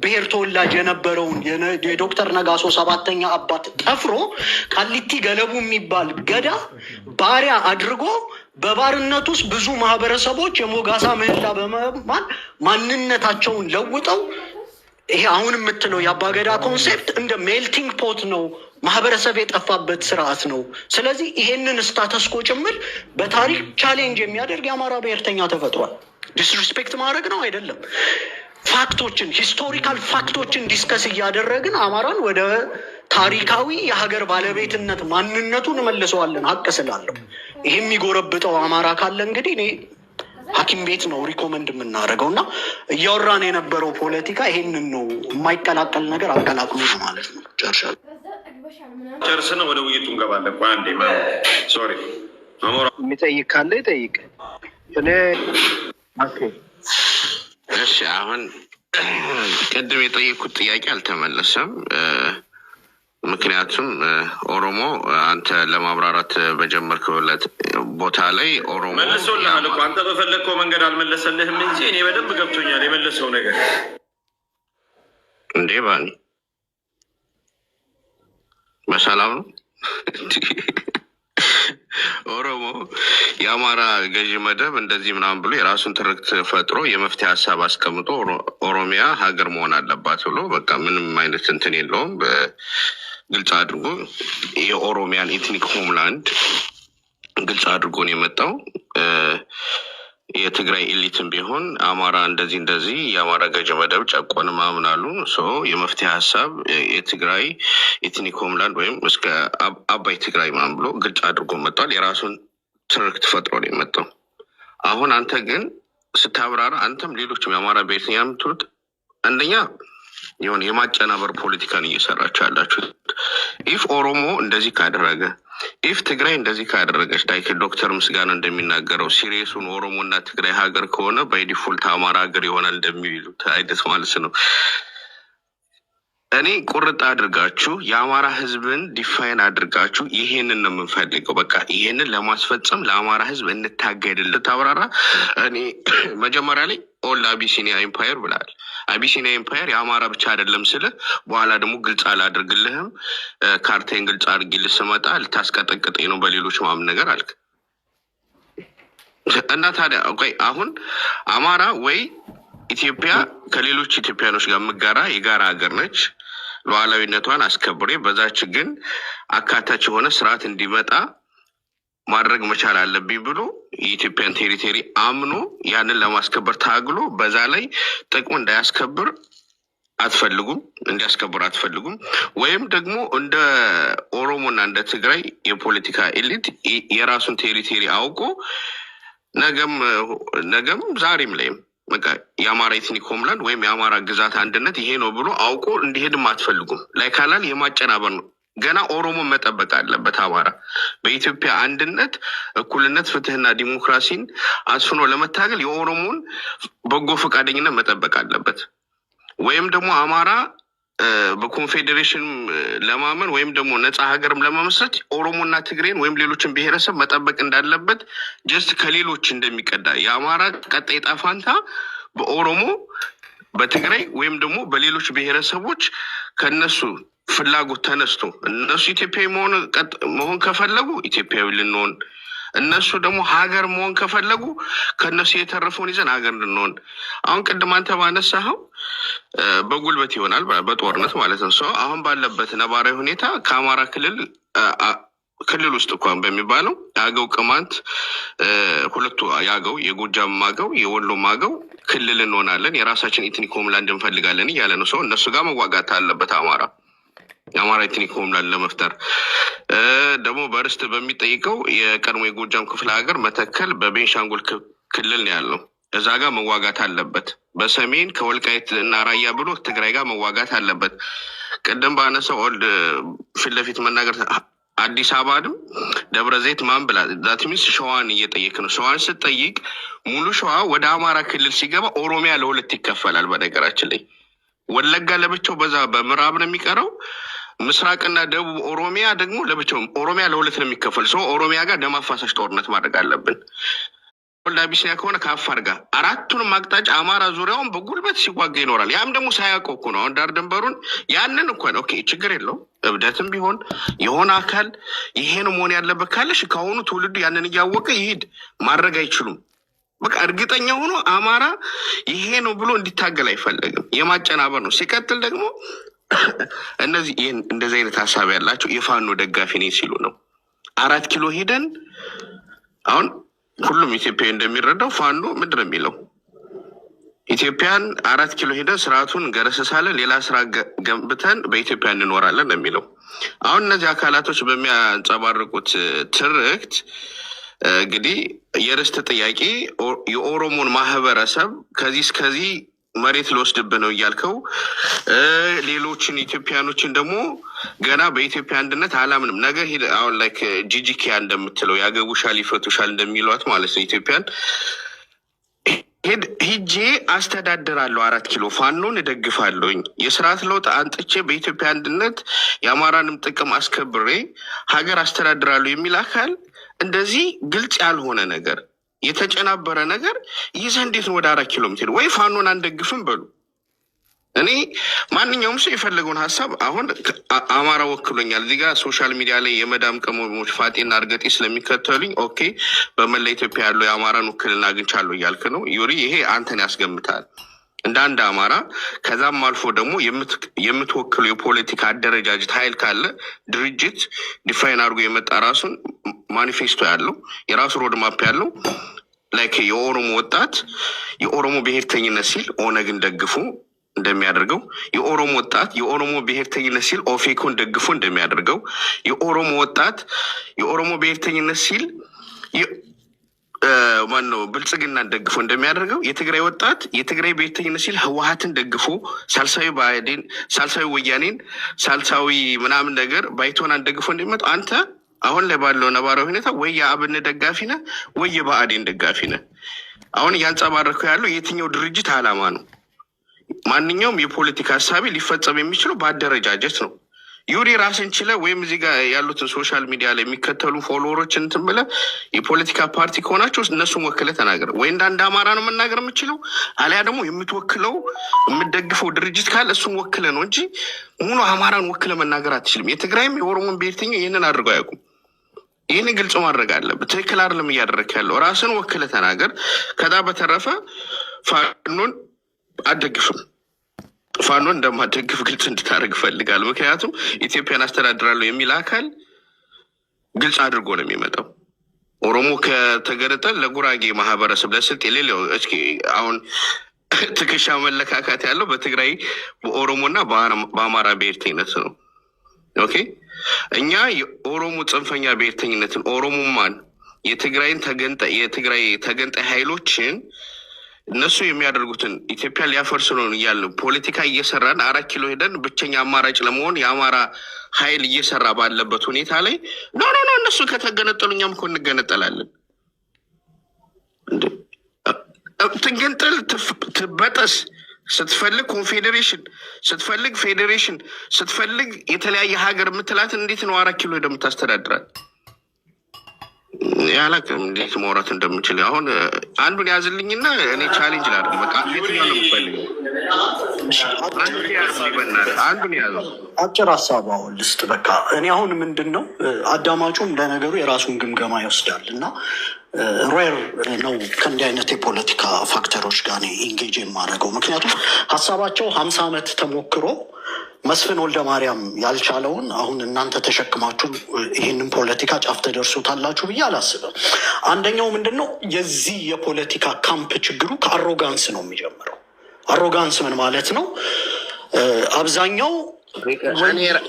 ብሔር ተወላጅ የነበረውን የዶክተር ነጋሶ 7ኛ አባት ጠፍሮ ቃሊቲ ገለቡ የሚባል ገዳ ባሪያ አድርጎ በባርነት ውስጥ ብዙ ማህበረሰቦች የሞጋሳ ምህላ በመማል ማንነታቸውን ለውጠው ይሄ አሁን የምትለው የአባገዳ ኮንሴፕት እንደ ሜልቲንግ ፖት ነው። ማህበረሰብ የጠፋበት ስርዓት ነው። ስለዚህ ይሄንን ስታተስኮ ጭምር በታሪክ ቻሌንጅ የሚያደርግ የአማራ ብሔርተኛ ተፈጥሯል። ዲስሪስፔክት ማድረግ ነው አይደለም። ፋክቶችን ሂስቶሪካል ፋክቶችን ዲስከስ እያደረግን አማራን ወደ ታሪካዊ የሀገር ባለቤትነት ማንነቱን መልሰዋለን። ሀቅ ስላለሁ ይሄ የሚጎረብጠው አማራ ካለ እንግዲህ እኔ ሐኪም ቤት ነው ሪኮመንድ የምናደርገው እና እያወራን የነበረው ፖለቲካ ይሄንን ነው። የማይቀላቀል ነገር አቀላቅሉ ነው ማለት ነው። ጨርሻለሁ። ጨርስነ ወደ ውይይቱ እንገባለን። ቆይ አንዴ ሶሪ የሚጠይቅ ካለ ይጠይቅ። እኔ እሺ፣ አሁን ቅድም የጠየኩት ጥያቄ አልተመለሰም። ምክንያቱም ኦሮሞ አንተ ለማብራራት በጀመርክበት ቦታ ላይ ኦሮሞ መልሶልሃል እኮ አንተ በፈለግከው መንገድ አልመለሰልህም እንጂ እኔ በደንብ ገብቶኛል የመለሰው ነገር። እንዴ ባኒ በሰላም ነው። ኦሮሞ የአማራ ገዢ መደብ እንደዚህ ምናምን ብሎ የራሱን ትርክት ፈጥሮ የመፍትሄ ሀሳብ አስቀምጦ ኦሮሚያ ሀገር መሆን አለባት ብሎ በቃ ምንም አይነት እንትን የለውም። ግልጽ አድርጎ የኦሮሚያን ኤትኒክ ሆምላንድ ግልጽ አድርጎ ነው የመጣው። የትግራይ ኤሊትም ቢሆን አማራ እንደዚህ የአማራ ገዢ መደብ ጨቆን ማምናሉ የመፍትሄ ሀሳብ የትግራይ ኤትኒክ ሆምላንድ ወይም እስከ አባይ ትግራይ ምናምን ብሎ ግልጽ አድርጎ መጥቷል። የራሱን ትርክት ፈጥሮ ነው የመጣው። አሁን አንተ ግን ስታብራራ አንተም ሌሎችም የአማራ ብሔርተኛ የምትሉት አንደኛ የሆነ የማጨናበር ፖለቲካን እየሰራችሁ ያላችሁት። ኢፍ ኦሮሞ እንደዚህ ካደረገ ኢፍ ትግራይ እንደዚህ ካደረገች ዶክተር ምስጋና እንደሚናገረው ሲሪየሱን ኦሮሞና ትግራይ ሀገር ከሆነ በዲፎልት አማራ ሀገር ይሆናል እንደሚሉት አይነት ማለት ነው። እኔ ቁርጥ አድርጋችሁ የአማራ ህዝብን ዲፋይን አድርጋችሁ ይሄንን ነው የምንፈልገው፣ በቃ ይሄንን ለማስፈጸም ለአማራ ህዝብ እንታገድልን ታብራራ። እኔ መጀመሪያ ላይ ኦልድ አቢሲኒያ ኤምፓየር ብላል። አቢሲኒያ ኤምፓየር የአማራ ብቻ አይደለም ስለ በኋላ ደግሞ ግልጽ አላደርግልህም ካርታይን ግልጽ አድርጊልህ ስመጣ ልታስቀጠቅጠኝ ነው በሌሎች ማምን ነገር አልክ። እና ታዲያ ቆይ አሁን አማራ ወይ ኢትዮጵያ ከሌሎች ኢትዮጵያኖች ጋር የምጋራ የጋራ ሀገር ነች። ሉዓላዊነቷን አስከብሬ በዛች ግን አካታች የሆነ ስርዓት እንዲመጣ ማድረግ መቻል አለብኝ ብሎ የኢትዮጵያን ቴሪቶሪ አምኖ ያንን ለማስከበር ታግሎ በዛ ላይ ጥቅሙ እንዳያስከብር አትፈልጉም፣ እንዲያስከብር አትፈልጉም። ወይም ደግሞ እንደ ኦሮሞና እንደ ትግራይ የፖለቲካ ኤሊት የራሱን ቴሪቶሪ አውቆ ነገም ዛሬም ላይም በቃ የአማራ ኤትኒክ ሆምላንድ ወይም የአማራ ግዛት አንድነት ይሄ ነው ብሎ አውቆ እንዲሄድም አትፈልጉም። ላይ ካላል የማጨናበር ነው። ገና ኦሮሞ መጠበቅ አለበት። አማራ በኢትዮጵያ አንድነት፣ እኩልነት፣ ፍትህና ዲሞክራሲን አስፍኖ ለመታገል የኦሮሞን በጎ ፈቃደኝነት መጠበቅ አለበት። ወይም ደግሞ አማራ በኮንፌዴሬሽን ለማመን ወይም ደግሞ ነፃ ሀገርም ለመመስረት ኦሮሞና ትግሬን ወይም ሌሎችን ብሔረሰብ መጠበቅ እንዳለበት ጀስት ከሌሎች እንደሚቀዳ የአማራ ቀጣይ ዕጣ ፈንታ በኦሮሞ በትግራይ ወይም ደግሞ በሌሎች ብሔረሰቦች ከነሱ ፍላጎት ተነስቶ እነሱ ኢትዮጵያዊ መሆን ከፈለጉ ኢትዮጵያዊ ልንሆን፣ እነሱ ደግሞ ሀገር መሆን ከፈለጉ ከእነሱ የተረፈውን ይዘን ሀገር እንድንሆን። አሁን ቅድም አንተ ባነሳኸው በጉልበት ይሆናል በጦርነት ማለት ነው። ሰው አሁን ባለበት ነባራዊ ሁኔታ ከአማራ ክልል ውስጥ እንኳን በሚባለው የአገው ቅማንት ሁለቱ የአገው የጎጃም ማገው የወሎ ማገው ክልል እንሆናለን፣ የራሳችን ኤትኒክ ሆምላንድ እንፈልጋለን እያለ ነው ሰው። እነሱ ጋር መዋጋት አለበት አማራ የአማራ ኤትኒክ ሆምላንድ ለመፍጠር። ደግሞ በርስት በሚጠይቀው የቀድሞ የጎጃም ክፍለ ሀገር መተከል በቤንሻንጉል ክልል ነው ያለው። እዛ ጋር መዋጋት አለበት። በሰሜን ከወልቃይት እና ራያ ብሎ ትግራይ ጋር መዋጋት አለበት። ቅድም ባነሳው ኦልድ ፊት ለፊት መናገር አዲስ አበባንም ደብረ ዘይት ማን ብላ ዛት ሚንስ ሸዋን እየጠየቅ ነው። ሸዋን ስትጠይቅ ሙሉ ሸዋ ወደ አማራ ክልል ሲገባ ኦሮሚያ ለሁለት ይከፈላል። በነገራችን ላይ ወለጋ ለብቻው በዛ በምዕራብ ነው የሚቀረው። ምስራቅና ደቡብ ኦሮሚያ ደግሞ ለብቻው ኦሮሚያ ለሁለት ነው የሚከፈል። ሰው ኦሮሚያ ጋር ደም አፋሳሽ ጦርነት ማድረግ አለብን። ወልደ አቢሲኒያ ከሆነ ከአፋር ጋር አራቱንም አቅጣጫ አማራ ዙሪያውን በጉልበት ሲዋጋ ይኖራል። ያም ደግሞ ሳያውቀው እኮ ነው። አሁን ዳር ድንበሩን ያንን እንኳን ኦኬ ችግር የለውም። እብደትም ቢሆን የሆነ አካል ይሄን መሆን ያለበት ካለሽ ከአሁኑ ትውልዱ ያንን እያወቀ ይሄድ። ማድረግ አይችሉም። በቃ እርግጠኛ ሆኖ አማራ ይሄ ነው ብሎ እንዲታገል አይፈለግም። የማጨናበር ነው። ሲቀጥል ደግሞ እነዚህ እንደዚህ አይነት ሀሳብ ያላቸው የፋኖ ደጋፊ ነኝ ሲሉ ነው 4 ኪሎ ሄደን አሁን ሁሉም ኢትዮጵያዊ እንደሚረዳው ፋኖ ምንድን ነው የሚለው? ኢትዮጵያን 4 ኪሎ ሄደን ስርዓቱን ገረሰሳለን፣ ሌላ ስራ ገንብተን በኢትዮጵያ እንኖራለን የሚለው። አሁን እነዚህ አካላቶች በሚያንጸባርቁት ትርክት እንግዲህ የርስት ጥያቄ የኦሮሞን ማህበረሰብ ከዚህ እስከዚህ መሬት ልወስድብህ ነው እያልከው፣ ሌሎችን ኢትዮጵያኖችን ደግሞ ገና በኢትዮጵያ አንድነት አላምንም ነገ አሁን ላይክ ጂጂኪያ እንደምትለው ያገቡሻል ይፈቱሻል እንደሚሏት ማለት ነው። ኢትዮጵያን ሂጄ አስተዳድራለሁ፣ 4 ኪሎ ፋኖን እደግፋለሁኝ፣ የስርዓት ለውጥ አንጥቼ በኢትዮጵያ አንድነት የአማራንም ጥቅም አስከብሬ ሀገር አስተዳድራለሁ የሚል አካል እንደዚህ ግልጽ ያልሆነ ነገር የተጨናበረ ነገር ይዘህ እንዴት ነው ወደ 4 ኪሎ የምትሄድ? ወይ ፋኖን አንደግፍም በሉ። እኔ ማንኛውም ሰው የፈለገውን ሀሳብ አሁን አማራ ወክሎኛል እዚህ ጋር ሶሻል ሚዲያ ላይ የመዳም ቅመሞች ፋጤና እርገጤ ስለሚከተሉኝ ኦኬ በመላ ኢትዮጵያ ያለው የአማራን ውክልና አግኝቻለሁ እያልክ ነው ዩሪ። ይሄ አንተን ያስገምታል እንደ አንድ አማራ። ከዛም አልፎ ደግሞ የምትወክሉ የፖለቲካ አደረጃጀት ኃይል ካለ ድርጅት ዲፋይን አድርጎ የመጣ ራሱን ማኒፌስቶ ያለው የራሱ ሮድማፕ ያለው ላይክ የኦሮሞ ወጣት የኦሮሞ ብሔርተኝነት ሲል ኦነግን ደግፉ እንደሚያደርገው፣ የኦሮሞ ወጣት የኦሮሞ ብሔርተኝነት ሲል ኦፌኮን ደግፎ እንደሚያደርገው፣ የኦሮሞ ወጣት የኦሮሞ ብሔርተኝነት ሲል ማነው ብልጽግናን ደግፎ እንደሚያደርገው፣ የትግራይ ወጣት የትግራይ ብሔርተኝነት ሲል ህወሀትን ደግፎ ሳልሳዊ ብአዴን ሳልሳዊ ወያኔን ሳልሳዊ ምናምን ነገር ባይቶናን ደግፎ እንደሚመጡ አንተ አሁን ላይ ባለው ነባራዊ ሁኔታ ወይ የአብን ደጋፊ ነህ ወይ የብአዴን ደጋፊ ነህ። አሁን እያንጸባረከው ያለው የትኛው ድርጅት ዓላማ ነው? ማንኛውም የፖለቲካ ሀሳቤ ሊፈጸም የሚችለው በአደረጃጀት ነው። ዩሪ ራስን ችለ ወይም እዚህ ጋር ያሉትን ሶሻል ሚዲያ ላይ የሚከተሉ ፎሎወሮች እንትን ብለህ የፖለቲካ ፓርቲ ከሆናቸው እነሱን ወክለህ ተናገር። ወይ እንደ አንድ አማራ ነው መናገር የምችለው፣ አሊያ ደግሞ የምትወክለው የምትደግፈው ድርጅት ካለ እሱን ወክለ ነው እንጂ ሙሉ አማራን ወክለ መናገር አትችልም። የትግራይም የኦሮሞን ብሔርተኛ ይህንን አድርገው አያውቁም። ይህን ግልጽ ማድረግ አለብህ። ትክክል አይደለም እያደረክ ያለው። ራስን ወክለ ተናገር። ከዛ በተረፈ ፋኖን አደግፍም ፋኖን እንደማደግፍ ግልጽ እንድታደርግ እፈልጋለሁ። ምክንያቱም ኢትዮጵያን አስተዳድራለሁ የሚል አካል ግልጽ አድርጎ ነው የሚመጣው። ኦሮሞ ከተገነጠል ለጉራጌ ማህበረሰብ ለስልጤ ሌላው እስኪ አሁን ትከሻ መለካካት ያለው በትግራይ በኦሮሞና በአማራ ብሔርተኝነት ነው። ኦኬ እኛ የኦሮሞ ጽንፈኛ ብሔርተኝነትን ኦሮሞማን የትግራይ ተገንጣይ ኃይሎችን እነሱ የሚያደርጉትን ኢትዮጵያ ሊያፈርስ ነው እያልን ፖለቲካ እየሰራን 4 ኪሎ ሄደን ብቸኛ አማራጭ ለመሆን የአማራ ኃይል እየሰራ ባለበት ሁኔታ ላይ ኖ እነሱ ከተገነጠሉ እኛም እኮ እንገነጠላለን። ትንገንጠል ትበጠስ ስትፈልግ ኮንፌዴሬሽን ስትፈልግ ፌዴሬሽን ስትፈልግ የተለያየ ሀገር የምትላትን እንዴት ነው 4 ኪሎ ሄደ የምታስተዳድራል? ያላቅም እንዴት ማውራት እንደምችል አሁን አንዱን ያዝልኝና እኔ ቻሌንጅ ላድርግ። በቃ የትኛው ነው የምፈልገው? አንዱን ያዘው። አጭር ሀሳብ አሁን ልስጥ። በቃ እኔ አሁን ምንድን ነው አዳማጩም ለነገሩ የራሱን ግምገማ ይወስዳል እና ሮየር ነው ከእንዲህ አይነት የፖለቲካ ፋክተሮች ጋር ኢንጌጅ የማደርገው። ምክንያቱም ሀሳባቸው 50 ዓመት ተሞክሮ መስፍን ወልደ ማርያም ያልቻለውን አሁን እናንተ ተሸክማችሁ ይህንን ፖለቲካ ጫፍ ተደርሱታላችሁ ብዬ አላስብም። አንደኛው ምንድን ነው የዚህ የፖለቲካ ካምፕ ችግሩ ከአሮጋንስ ነው የሚጀምረው። አሮጋንስ ምን ማለት ነው? አብዛኛው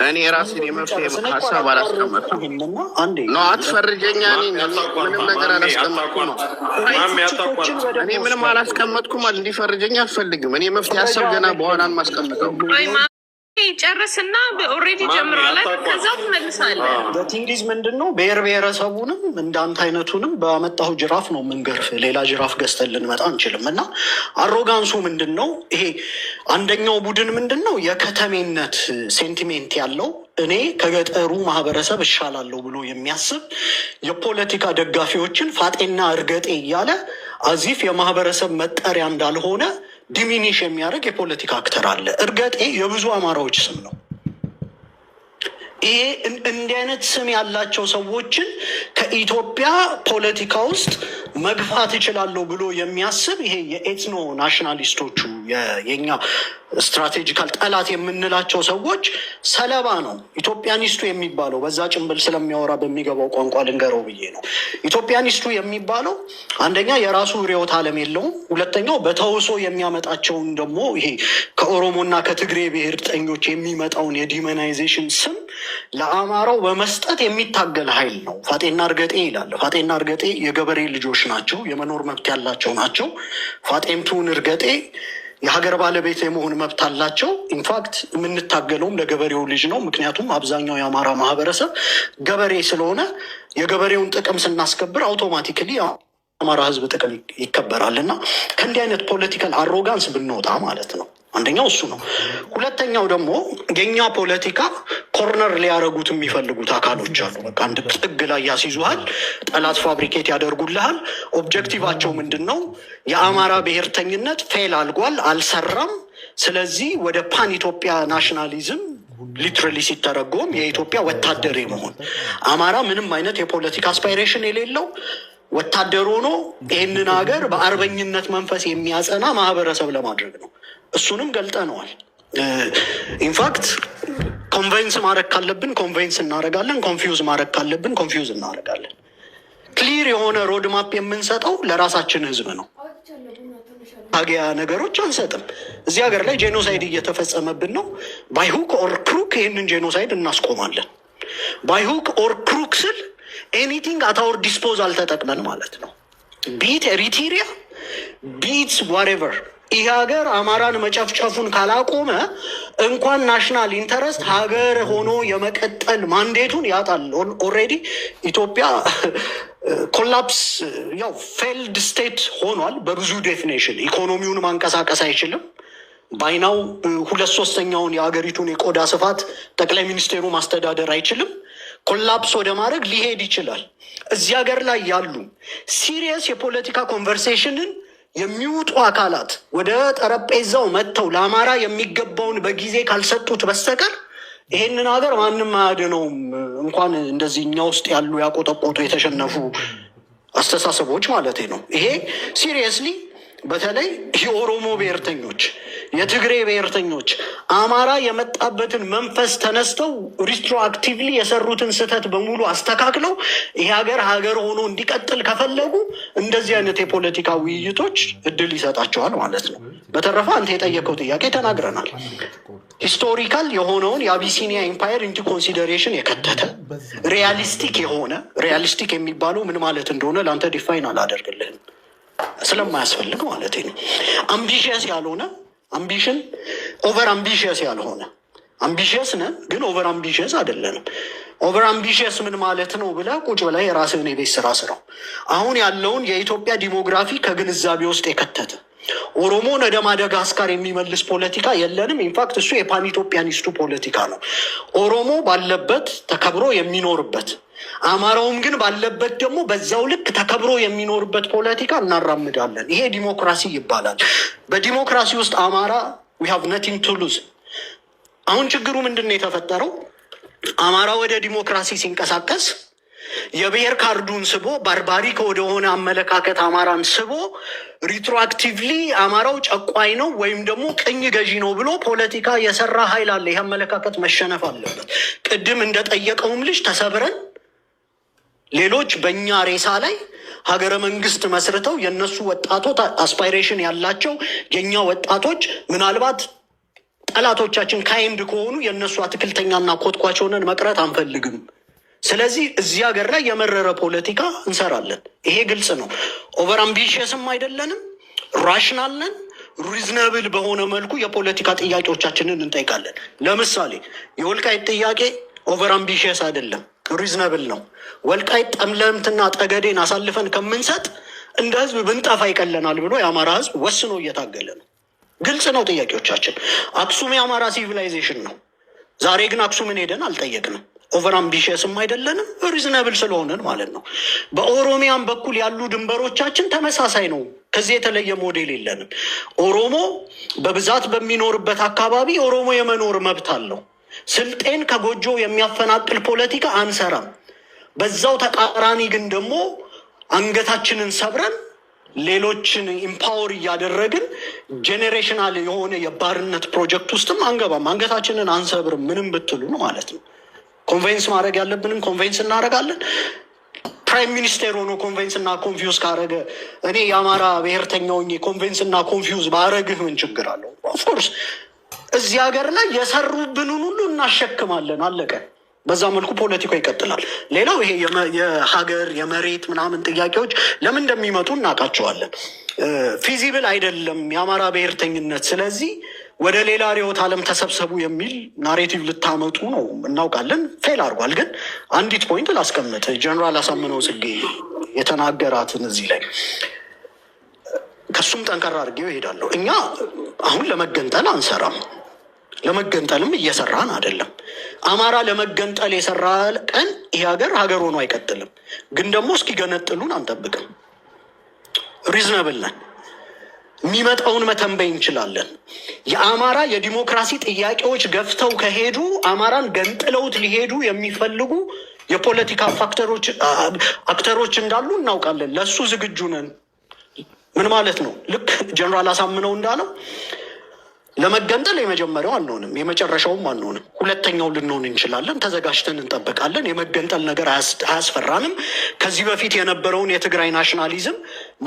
እኔ ራሴን የመፍትሄ ሀሳብ አላስቀመጥኩም ነው። አትፈርጀኛ። ምንም ነገር አላስቀመጥኩም ነው። እኔ ምንም አላስቀመጥኩም። እንዲፈርጀኛ አልፈልግም። እኔ መፍትሄ ሀሳብ ገና በኋላ ማስቀምጠው ጨርስና ኦልሬዲ ጀምሯል። ከዛ ትመልሳለህ። በቲንጊዝ ምንድን ነው ብሔር ብሔረሰቡንም እንዳንተ አይነቱንም በመጣሁ ጅራፍ ነው የምንገርፍ። ሌላ ጅራፍ ገዝተን ልንመጣ አንችልም። እና አሮጋንሱ ምንድን ነው? ይሄ አንደኛው ቡድን ምንድን ነው የከተሜነት ሴንቲሜንት ያለው እኔ ከገጠሩ ማህበረሰብ እሻላለሁ ብሎ የሚያስብ የፖለቲካ ደጋፊዎችን ፋጤና እርገጤ እያለ አዚፍ የማህበረሰብ መጠሪያ እንዳልሆነ ዲሚኒሽ የሚያደርግ የፖለቲካ አክተር አለ። እርገጤ የብዙ አማራዎች ስም ነው። ይሄ እንዲህ አይነት ስም ያላቸው ሰዎችን ከኢትዮጵያ ፖለቲካ ውስጥ መግፋት እችላለሁ ብሎ የሚያስብ ይሄ የኤትኖ ናሽናሊስቶቹ የኛ ስትራቴጂካል ጠላት የምንላቸው ሰዎች ሰለባ ነው። ኢትዮጵያኒስቱ የሚባለው በዛ ጭንብል ስለሚያወራ በሚገባው ቋንቋ ልንገረው ብዬ ነው። ኢትዮጵያኒስቱ የሚባለው አንደኛ የራሱ ርዕዮተ ዓለም የለውም። ሁለተኛው በተውሶ የሚያመጣቸውን ደግሞ ይሄ ከኦሮሞና ከትግሬ ብሔርተኞች የሚመጣውን የዲሞናይዜሽን ስም ለአማራው በመስጠት የሚታገል ኃይል ነው። ፋጤና እርገጤ ይላል። ፋጤና እርገጤ የገበሬ ልጆች ናቸው፣ የመኖር መብት ያላቸው ናቸው። ፋጤምቱን እርገጤ የሀገር ባለቤት የመሆን መብት አላቸው። ኢንፋክት የምንታገለውም ለገበሬው ልጅ ነው። ምክንያቱም አብዛኛው የአማራ ማህበረሰብ ገበሬ ስለሆነ የገበሬውን ጥቅም ስናስከብር አውቶማቲክሊ የአማራ ሕዝብ ጥቅም ይከበራል። እና ከእንዲህ አይነት ፖለቲካል አሮጋንስ ብንወጣ ማለት ነው። አንደኛው እሱ ነው። ሁለተኛው ደግሞ የኛ ፖለቲካ ኮርነር ሊያደርጉት የሚፈልጉት አካሎች አሉ። በቃ አንድ ጥግ ላይ ያስይዙሃል፣ ጠላት ፋብሪኬት ያደርጉልሃል። ኦብጀክቲቫቸው ምንድን ነው? የአማራ ብሔርተኝነት ፌል አልጓል፣ አልሰራም። ስለዚህ ወደ ፓን ኢትዮጵያ ናሽናሊዝም ሊትራሊ ሲተረጎም የኢትዮጵያ ወታደር መሆን፣ አማራ ምንም አይነት የፖለቲካ አስፓይሬሽን የሌለው ወታደር ሆኖ ይህንን ሀገር በአርበኝነት መንፈስ የሚያጸና ማህበረሰብ ለማድረግ ነው። እሱንም ገልጠነዋል። ኢንፋክት ኮንቬንስ ማድረግ ካለብን ኮንቬንስ እናደርጋለን፣ ኮንፊውዝ ማድረግ ካለብን ኮንፊውዝ እናደርጋለን። ክሊር የሆነ ሮድማፕ የምንሰጠው ለራሳችን ህዝብ ነው። ታጊያ ነገሮች አንሰጥም። እዚህ ሀገር ላይ ጄኖሳይድ እየተፈጸመብን ነው። ባይሁክ ኦር ክሩክ ይህንን ጄኖሳይድ እናስቆማለን። ባይሁክ ኦር ክሩክ ስል ኤኒቲንግ አታወር ዲስፖዛል ተጠቅመን ማለት ነው። ቢት ኤሪትሪያ ቢት ዋሬቨር ይህ ሀገር አማራን መጨፍጨፉን ካላቆመ እንኳን ናሽናል ኢንተረስት ሀገር ሆኖ የመቀጠል ማንዴቱን ያጣል። ኦልሬዲ ኢትዮጵያ ኮላፕስ ያው ፌልድ ስቴት ሆኗል። በብዙ ዴፊኔሽን ኢኮኖሚውን ማንቀሳቀስ አይችልም። ባይናው 2/3 የሀገሪቱን የቆዳ ስፋት ጠቅላይ ሚኒስቴሩ ማስተዳደር አይችልም። ኮላፕስ ወደ ማድረግ ሊሄድ ይችላል። እዚህ ሀገር ላይ ያሉ ሲሪየስ የፖለቲካ ኮንቨርሴሽንን የሚውጡ አካላት ወደ ጠረጴዛው መጥተው ለአማራ የሚገባውን በጊዜ ካልሰጡት በስተቀር ይሄንን ሀገር ማንም አያድነውም። እንኳን እንደዚህ እኛ ውስጥ ያሉ ያቆጠቆጡ የተሸነፉ አስተሳሰቦች ማለት ነው። ይሄ ሲሪየስሊ በተለይ የኦሮሞ ብሔርተኞች፣ የትግሬ ብሔርተኞች አማራ የመጣበትን መንፈስ ተነስተው ሪትሮአክቲቭሊ የሰሩትን ስህተት በሙሉ አስተካክለው ይህ ሀገር ሆኖ እንዲቀጥል ከፈለጉ እንደዚህ አይነት የፖለቲካ ውይይቶች እድል ይሰጣቸዋል ማለት ነው። በተረፈ አንተ የጠየቀው ጥያቄ ተናግረናል። ሂስቶሪካል የሆነውን የአቢሲኒያ ኢምፓየር ኢንቱ ኮንሲደሬሽን የከተተ ሪያሊስቲክ የሚባለው ምን ማለት እንደሆነ ለአንተ ዲፋይን አላደርግልህም ስለማያስፈልግ ማለት ነው። አምቢሽየስ ያልሆነ አምቢሽን ኦቨር አምቢሽየስ ያልሆነ አምቢሽየስ ነን ግን ኦቨር አምቢሽየስ አይደለንም። ኦቨር አምቢሽየስ ምን ማለት ነው ብለህ ቁጭ ብለህ የራስህን የቤት ስራ ስራው። አሁን ያለውን የኢትዮጵያ ዲሞግራፊ ከግንዛቤ ውስጥ የከተተ ኦሮሞን ወደ ማደጋስካር የሚመልስ ፖለቲካ የለንም። ኢንፋክት እሱ የፓን ኢትዮጵያኒስቱ ፖለቲካ ነው። ኦሮሞ ባለበት ተከብሮ የሚኖርበት አማራውም ግን ባለበት ደግሞ በዛው ልክ ተከብሮ የሚኖርበት ፖለቲካ እናራምዳለን። ይሄ ዲሞክራሲ ይባላል። በዲሞክራሲ ውስጥ አማራ we have nothing to lose። አሁን ችግሩ ምንድን ነው የተፈጠረው? አማራ ወደ ዲሞክራሲ ሲንቀሳቀስ የብሔር ካርዱን ስቦ ባርባሪክ ወደሆነ አመለካከት አማራን ስቦ ሪትሮአክቲቭሊ አማራው ጨቋኝ ነው ወይም ደግሞ ቅኝ ገዢ ነው ብሎ ፖለቲካ የሰራ ኃይል አለ። ይህ አመለካከት መሸነፍ አለበት። ቅድም እንደጠየቀውም ልጅ ተሰብረን ሌሎች በእኛ ሬሳ ላይ ሀገረ መንግስት መስርተው የእነሱ ወጣቶች አስፓይሬሽን ያላቸው የእኛ ወጣቶች ምናልባት ጠላቶቻችን ካይንድ ከሆኑ የእነሱ አትክልተኛና ኮትኳች ሆነን መቅረት አንፈልግም። ስለዚህ እዚህ ሀገር ላይ የመረረ ፖለቲካ እንሰራለን። ይሄ ግልጽ ነው። ኦቨር አምቢሽየስም አይደለንም፣ ራሽናል ነን። ሪዝነብል በሆነ መልኩ የፖለቲካ ጥያቄዎቻችንን እንጠይቃለን። ለምሳሌ የወልቃይት ጥያቄ ኦቨር አምቢሽየስ አይደለም፣ ሪዝነብል ነው። ወልቃይት ጠምለምትና ጠገዴን አሳልፈን ከምንሰጥ እንደ ህዝብ ብንጠፋ ይቀለናል ብሎ የአማራ ህዝብ ወስኖ እየታገለ ነው። ግልጽ ነው ጥያቄዎቻችን። አክሱም የአማራ ሲቪላይዜሽን ነው። ዛሬ ግን አክሱምን ሄደን አልጠየቅንም። ኦቨር አምቢሽየስም አይደለንም፣ ሪዝነብል ስለሆነን ማለት ነው። በኦሮሚያም በኩል ያሉ ድንበሮቻችን ተመሳሳይ ነው። ከዚህ የተለየ ሞዴል የለንም። ኦሮሞ በብዛት በሚኖርበት አካባቢ ኦሮሞ የመኖር መብት አለው። ስልጤን ከጎጆ የሚያፈናቅል ፖለቲካ አንሰራም። በዛው ተቃራኒ ግን ደግሞ አንገታችንን ሰብረን ሌሎችን ኢምፓወር እያደረግን ጄኔሬሽናል የሆነ የባርነት ፕሮጀክት ውስጥም አንገባም። አንገታችንን አንሰብርም ምንም ብትሉን ማለት ነው። ኮንቬንስ ማድረግ ያለብንን ኮንቬንስ እናደርጋለን። ፕራይም ሚኒስቴር ሆኖ ኮንቬንስ እና ኮንፊውዝ ካረገ እኔ የአማራ ብሔርተኛውኝ ኮንቬንስ እና ኮንፊውዝ ባረግህ ምን ችግር አለው? ኦፍኮርስ እዚህ ሀገር ላይ የሰሩብንን ሁሉ እናሸክማለን። አለቀ። በዛ መልኩ ፖለቲካው ይቀጥላል። ሌላው ይሄ የሀገር የመሬት ምናምን ጥያቄዎች ለምን እንደሚመጡ እናውቃቸዋለን። ፊዚብል አይደለም የአማራ ብሔርተኝነት። ስለዚህ ወደ ሌላ ርዕዮተ ዓለም ተሰብሰቡ የሚል ናሬቲቭ ልታመጡ ነው እናውቃለን። ፌል አድርጓል። ግን አንዲት ፖይንት ላስቀምጥ። ጀነራል አሳምነው ጽጌ የተናገራትን እዚህ ላይ ከሱም ጠንከራ አድርጌው ይሄዳለሁ። እኛ አሁን ለመገንጠል አንሰራም፣ ለመገንጠልም እየሰራን አይደለም። አማራ ለመገንጠል የሰራ ቀን ይህ ሀገር ሆኖ አይቀጥልም። ግን ደግሞ እስኪገነጥሉን አንጠብቅም። ሪዝነብል ነን። የሚመጣውን መተንበይ እንችላለን። የአማራ የዲሞክራሲ ጥያቄዎች ገፍተው ከሄዱ አማራን ገንጥለውት ሊሄዱ የሚፈልጉ የፖለቲካ አክተሮች እንዳሉ እናውቃለን። ለእሱ ዝግጁ ነን። ምን ማለት ነው? ልክ ጀነራል አሳምነው እንዳለው ለመገንጠል የመጀመሪያው አንሆንም፣ የመጨረሻውም አንሆንም። ሁለተኛው ልንሆን እንችላለን። ተዘጋጅተን እንጠብቃለን። የመገንጠል ነገር አያስፈራንም። ከዚህ በፊት የነበረውን የትግራይ ናሽናሊዝም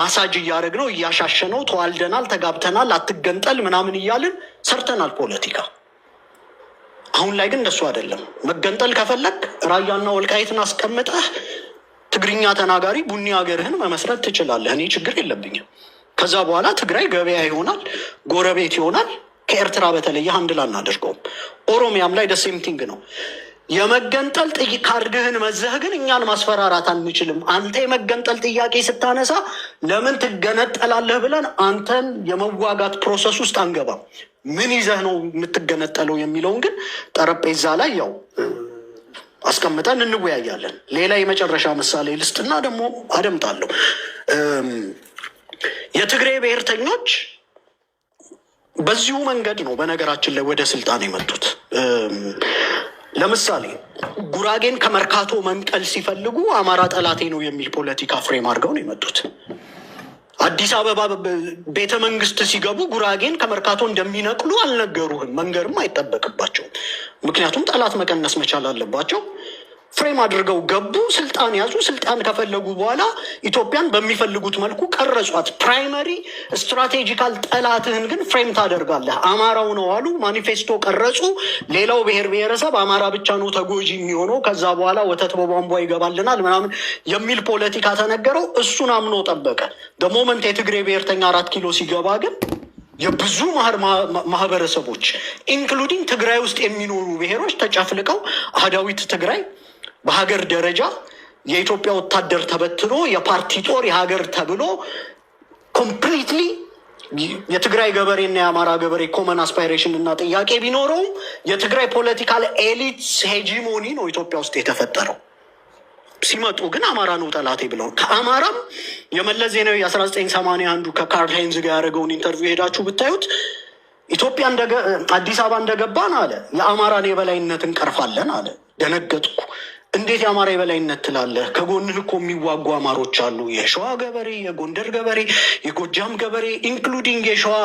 ማሳጅ እያደረግነው እያሻሸነው ተዋልደናል፣ ተጋብተናል፣ አትገንጠል ምናምን እያልን ሰርተናል ፖለቲካ። አሁን ላይ ግን እንደሱ አይደለም። መገንጠል ከፈለግ ራያና ወልቃይትን አስቀምጠህ ትግርኛ ተናጋሪ ቡኒ ሀገርህን መመስረት ትችላለህ። እኔ ችግር የለብኝም። ከዛ በኋላ ትግራይ ገበያ ይሆናል፣ ጎረቤት ይሆናል። ከኤርትራ በተለየ አንድ ላይ አናደርገውም። ኦሮሚያም ላይ ደሴም ቲንግ ነው። የመገንጠል ካርድህን መዘህ ግን እኛን ማስፈራራት አንችልም። አንተ የመገንጠል ጥያቄ ስታነሳ ለምን ትገነጠላለህ ብለን አንተን የመዋጋት ፕሮሰስ ውስጥ አንገባም። ምን ይዘህ ነው የምትገነጠለው የሚለውን ግን ጠረጴዛ ላይ ያው አስቀምጠን እንወያያለን። ሌላ የመጨረሻ ምሳሌ ልስጥና ደግሞ አደምጣለሁ። የትግራይ ብሔርተኞች በዚሁ መንገድ ነው በነገራችን ላይ ወደ ስልጣን የመጡት። ለምሳሌ ጉራጌን ከመርካቶ መንቀል ሲፈልጉ አማራ ጠላቴ ነው የሚል ፖለቲካ ፍሬም አድርገው ነው የመጡት። አዲስ አበባ ቤተ መንግስት ሲገቡ ጉራጌን ከመርካቶ እንደሚነቅሉ አልነገሩህም፣ መንገርም አይጠበቅባቸውም። ምክንያቱም ጠላት መቀነስ መቻል አለባቸው። ፍሬም አድርገው ገቡ፣ ስልጣን ያዙ። ስልጣን ከፈለጉ በኋላ ኢትዮጵያን በሚፈልጉት መልኩ ቀረጿት። ፕራይመሪ ስትራቴጂካል ጠላትህን ግን ፍሬም ታደርጋለህ። አማራው ነው አሉ፣ ማኒፌስቶ ቀረጹ። ሌላው ብሔር ብሔረሰብ አማራ ብቻ ነው ተጎጂ የሚሆነው፣ ከዛ በኋላ ወተት በቧንቧ ይገባልናል ምናምን የሚል ፖለቲካ ተነገረው። እሱን አምኖ ጠበቀ። ደሞመንት የትግሬ ብሔርተኛ 4 ኪሎ ሲገባ ግን የብዙ ማህበረሰቦች ኢንክሉዲንግ ትግራይ ውስጥ የሚኖሩ ብሔሮች ተጨፍልቀው አህዳዊት ትግራይ በሀገር ደረጃ የኢትዮጵያ ወታደር ተበትኖ የፓርቲ ጦር የሀገር ተብሎ ኮምፕሊትሊ የትግራይ ገበሬና የአማራ ገበሬ ኮመን አስፓይሬሽን እና ጥያቄ ቢኖረውም የትግራይ ፖለቲካል ኤሊትስ ሄጂሞኒ ነው ኢትዮጵያ ውስጥ የተፈጠረው። ሲመጡ ግን አማራ ነው ጠላቴ ብለው ከአማራም የመለስ ዜናዊ 1981 ከካርል ሃይንዝ ጋር ያደረገውን ኢንተርቪው ሄዳችሁ ብታዩት ኢትዮጵያ አዲስ አበባ እንደገባን አለ የአማራን የበላይነት እንቀርፋለን አለ። ደነገጥኩ። እንዴት የአማራ የበላይነት ትላለህ? ከጎንህ እኮ የሚዋጉ አማሮች አሉ። የሸዋ ገበሬ፣ የጎንደር ገበሬ፣ የጎጃም ገበሬ ኢንክሉዲንግ የሸዋ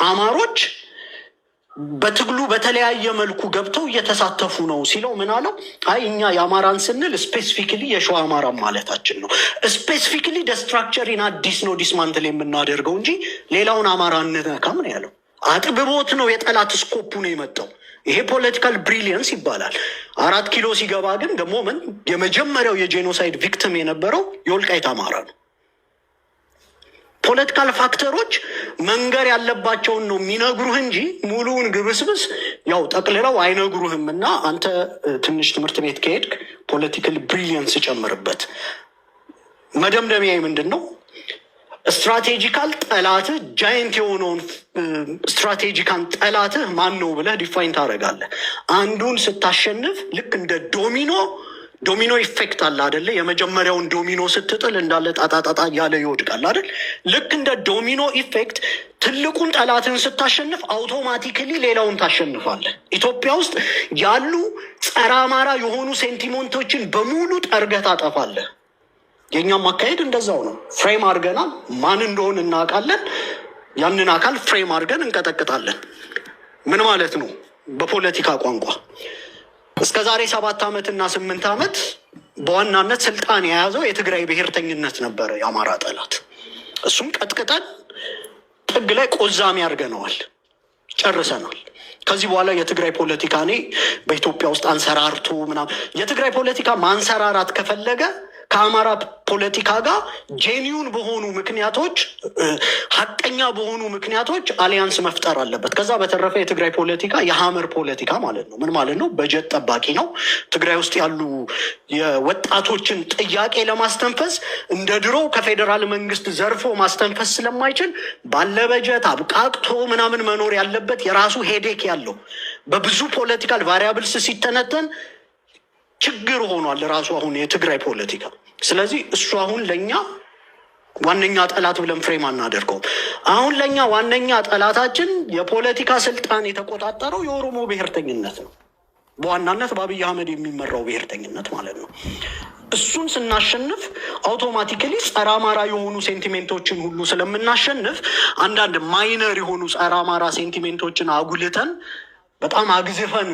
አማሮች በትግሉ በተለያየ መልኩ ገብተው እየተሳተፉ ነው ሲለው ምን አለው? አይ እኛ የአማራን ስንል ስፔሲፊክሊ የሸዋ አማራ ማለታችን ነው። ስፔሲፊክሊ ደስትራክቸሪን አዲስ ነው ዲስማንትል የምናደርገው እንጂ ሌላውን አማራ እንነካም ነው ያለው። አጥብቦት ነው የጠላት ስኮፑ ነው የመጣው። ይሄ ፖለቲካል ብሪሊየንስ ይባላል። 4 ኪሎ ሲገባ ግን ደግሞ ምን የመጀመሪያው የጄኖሳይድ ቪክቲም የነበረው የወልቃይት አማራ ነው። ፖለቲካል ፋክተሮች መንገር ያለባቸውን ነው የሚነግሩህ እንጂ ሙሉውን ግብስብስ ያው ጠቅልለው አይነግሩህም። እና አንተ ትንሽ ትምህርት ቤት ከሄድክ ፖለቲካል ብሪሊየንስ ጨምርበት። መደምደሚያ ምንድን ነው? ስትራቴጂካል ጠላትህ ጃይንት የሆነውን ስትራቴጂካል ጠላትህ ማን ነው ብለህ ዲፋይን ታደርጋለህ። አንዱን ስታሸንፍ ልክ እንደ ዶሚኖ ኢፌክት አለ አደለ? የመጀመሪያውን ዶሚኖ ስትጥል እንዳለ ጣጣጣጣ እያለ ይወድቃል አደል? ልክ እንደ ዶሚኖ ኢፌክት ትልቁን ጠላትን ስታሸንፍ አውቶማቲክሊ ሌላውን ታሸንፋለህ። ኢትዮጵያ ውስጥ ያሉ ጸረ አማራ የሆኑ ሴንቲሜንቶችን በሙሉ ጠርገህ ታጠፋለህ። የእኛም አካሄድ እንደዛው ነው። ፍሬም አድርገናል። ማን እንደሆን እናውቃለን። ያንን አካል ፍሬም አድርገን እንቀጠቅጣለን። ምን ማለት ነው? በፖለቲካ ቋንቋ እስከ ዛሬ 7 ዓመት እና 8 ዓመት በዋናነት ስልጣን የያዘው የትግራይ ብሔርተኝነት ነበረ የአማራ ጠላት። እሱም ቀጥቅጠን ጥግ ላይ ቆዛሚ አድርገነዋል፣ ጨርሰናል። ከዚህ በኋላ የትግራይ ፖለቲካ እኔ በኢትዮጵያ ውስጥ አንሰራርቶ ምናምን የትግራይ ፖለቲካ ማንሰራራት ከፈለገ ከአማራ ፖለቲካ ጋር ጄኒዩን በሆኑ ምክንያቶች ሀቀኛ በሆኑ ምክንያቶች አሊያንስ መፍጠር አለበት። ከዛ በተረፈ የትግራይ ፖለቲካ የሀመር ፖለቲካ ማለት ነው። ምን ማለት ነው? በጀት ጠባቂ ነው። ትግራይ ውስጥ ያሉ የወጣቶችን ጥያቄ ለማስተንፈስ እንደ ድሮ ከፌዴራል መንግስት ዘርፎ ማስተንፈስ ስለማይችል ባለ በጀት አብቃቅቶ ምናምን መኖር ያለበት የራሱ ሄዴክ ያለው በብዙ ፖለቲካል ቫሪያብልስ ሲተነተን ችግር ሆኗል ራሱ አሁን የትግራይ ፖለቲካ። ስለዚህ እሱ አሁን ለእኛ ዋነኛ ጠላት ብለን ፍሬም አናደርገውም። አሁን ለእኛ ዋነኛ ጠላታችን የፖለቲካ ስልጣን የተቆጣጠረው የኦሮሞ ብሔርተኝነት ነው። በዋናነት በአብይ አህመድ የሚመራው ብሔርተኝነት ማለት ነው። እሱን ስናሸንፍ አውቶማቲካሊ ጸረ አማራ የሆኑ ሴንቲሜንቶችን ሁሉ ስለምናሸንፍ አንዳንድ ማይነር የሆኑ ጸረ አማራ ሴንቲሜንቶችን አጉልተን በጣም አግዝፈን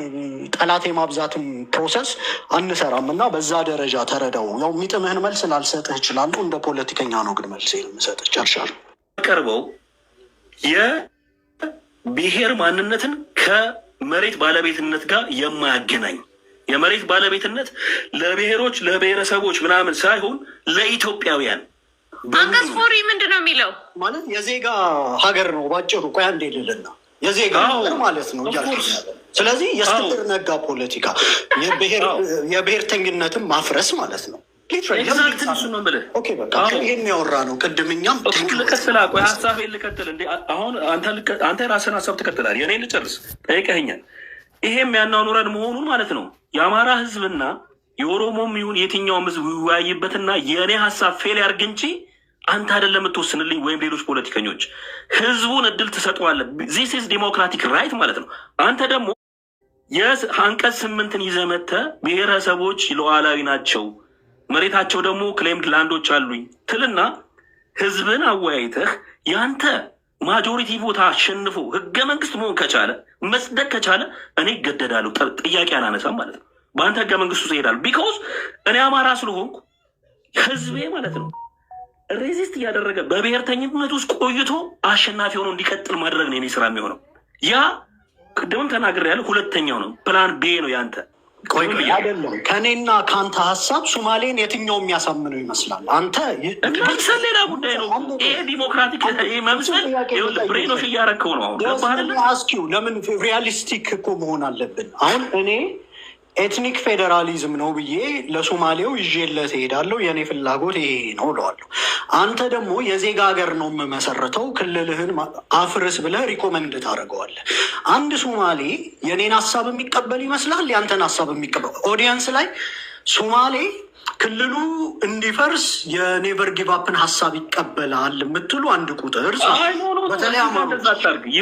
ጠላት የማብዛትም ፕሮሰስ አንሰራም። እና በዛ ደረጃ ተረዳው። ያው የሚጥምህን መልስ ላልሰጥህ እችላለሁ። እንደ ፖለቲከኛ ነው ግን መልስ የምሰጥህ። ጨርሻለሁ። ቀርበው የብሔር ማንነትን ከመሬት ባለቤትነት ጋር የማያገናኝ የመሬት ባለቤትነት ለብሔሮች ለብሔረሰቦች ምናምን ሳይሆን ለኢትዮጵያውያን አንቀጽ 4 ምንድን ነው የሚለው? ማለት የዜጋ ሀገር ነው ባጭሩ። ቆይ አንዴ ልልና የዜጋ ማለት ነው እያልኩ። ስለዚህ የእስክንድር ነጋ ፖለቲካ የብሔርተኝነትን ማፍረስ ማለት ነው። ይህን ያወራ ነው ቅድም። እኛም ልቀጥል፣ ቆይ ሀሳቤን ልቀጥል። እንደ አሁን አንተ የራስህን ሀሳብ ትቀጥላለህ፣ የኔን ልጨርስ። ጠይቀኸኛል። ይሄም ያናኑረን መሆኑን ማለት ነው። የአማራ ህዝብና የኦሮሞም ይሁን የትኛውም ህዝብ ይወያይበትና የእኔ ሀሳብ ፌል ያርግ እንጂ አንተ አይደለም የምትወስንልኝ ወይም ሌሎች ፖለቲከኞች። ህዝቡን እድል ትሰጠዋለህ። ዚስ ኢዝ ዲሞክራቲክ ራይት ማለት ነው። አንተ ደግሞ አንቀጽ 8ን ይዘህ መተህ ብሔረሰቦች ሉዓላዊ ናቸው፣ መሬታቸው ደግሞ ክሌምድ ላንዶች አሉኝ ትልና ህዝብን አወያይተህ ያንተ ማጆሪቲ ቦታ አሸንፎ ህገ መንግስት መሆን ከቻለ መጽደቅ ከቻለ እኔ ይገደዳለሁ፣ ጥያቄ አላነሳም ማለት ነው። በአንተ ህገ መንግስቱ ይሄዳል። ቢኮዝ እኔ አማራ ስለሆንኩ ህዝቤ ማለት ነው ሬዚስት እያደረገ በብሔርተኝነት ውስጥ ቆይቶ አሸናፊ ሆኖ እንዲቀጥል ማድረግ ነው የኔ ስራ የሚሆነው። ያ ቅድምም ተናግሬያለሁ። ሁለተኛው ነው ፕላን ቤ ነው ያንተ። አይደለም ከእኔና ከአንተ ሀሳብ ሶማሌን የትኛው የሚያሳምነው ይመስላል? አንተ መምሰል ሌላ ጉዳይ ነው። ይሄ ዲሞክራቲክ መምሰል ብሬኖሽ እያረከው ነው። አሁን አስኪው ለምን ሪያሊስቲክ እኮ መሆን አለብን። አሁን እኔ ኤትኒክ ፌዴራሊዝም ነው ብዬ ለሶማሌው ይዤለት እሄዳለሁ። የእኔ ፍላጎት ይሄ ነው እለዋለሁ። አንተ ደግሞ የዜጋ ሀገር ነው የምመሰረተው ክልልህን አፍርስ ብለህ ሪኮመንድ ታደርገዋለህ። አንድ ሶማሌ የኔን ሀሳብ የሚቀበል ይመስላል? ያንተን ሀሳብ የሚቀበል ኦዲየንስ ላይ ሶማሌ ክልሉ እንዲፈርስ የኔቨር ጊቫፕን ሀሳብ ይቀበላል የምትሉ አንድ ቁጥር በተለይ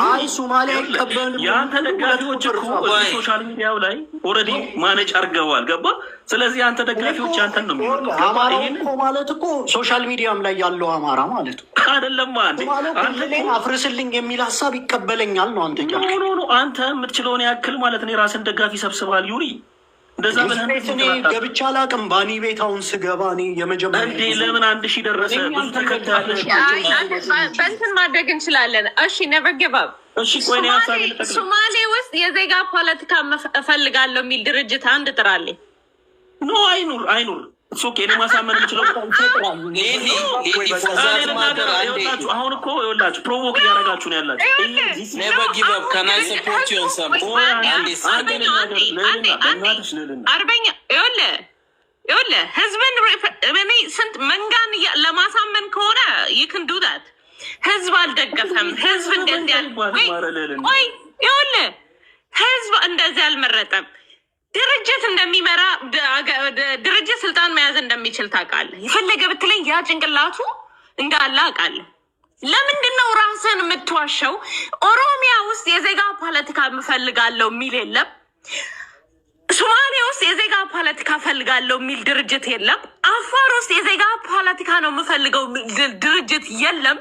አይ ሶማሌ አይቀበልም። የአንተ ደጋፊዎች እኮ ሶሻል ሚዲያው ላይ ኦልሬዲ ማነጭ አድርገዋል። ገባ? ስለዚህ አንተ ደጋፊዎች አንተን ነው የሚሆነው። አማራ እኮ ማለት እኮ ሶሻል ሚዲያም ላይ ያለው አማራ ማለት ነው አይደለም። አንተ አፍርስልኝ የሚል ሀሳብ ይቀበለኛል ነው አንተ ኖ አንተ የምትችለውን ያክል ማለት ነው የራስን ደጋፊ ሰብስበሃል ዩሪ። እንደዛ እኔ ገብቻ አላውቅም። ባኒ ቤት አሁን ስገባ እኔ የመጀመሪያ እንዴ ለምን 1000 ደረሰ? ብዙ ተከታዮች በእንትን ማድረግ እንችላለን። እሺ ኔቨር ጊቭ አፕ። እሺ ቆይ ነው ሀሳብ ሶማሌ ውስጥ የዜጋ ፖለቲካ እፈልጋለሁ የሚል ድርጅት አንድ ጥራልኝ። ኖ አይኑር ኦኬ እኔ ማሳመን የምችለው አሁን እኮ ይኸውላችሁ ፕሮቮክ እያደረጋችሁ ነው ያላችሁ። አርበኛ ይኸውልህ ህዝብን እኔ ስንት መንጋን ለማሳመን ከሆነ ይክን ዱዳት ህዝብ አልደገፈም። ህዝብ እንደዚህ ቆይ ይኸውልህ ህዝብ እንደዚህ አልመረጠም። ድርጅት እንደሚመራ ድርጅት ስልጣን መያዝ እንደሚችል ታውቃለህ። የፈለገ ብትለኝ ያ ጭንቅላቱ እንዳለ አውቃለሁ። ለምንድን ነው ራስን የምትዋሸው? ኦሮሚያ ውስጥ የዜጋ ፖለቲካ የምፈልጋለሁ የሚል የለም። ሶማሌ ውስጥ የዜጋ ፖለቲካ ፈልጋለሁ የሚል ድርጅት የለም። አፋር ውስጥ የዜጋ ፖለቲካ ነው የምፈልገው ድርጅት የለም።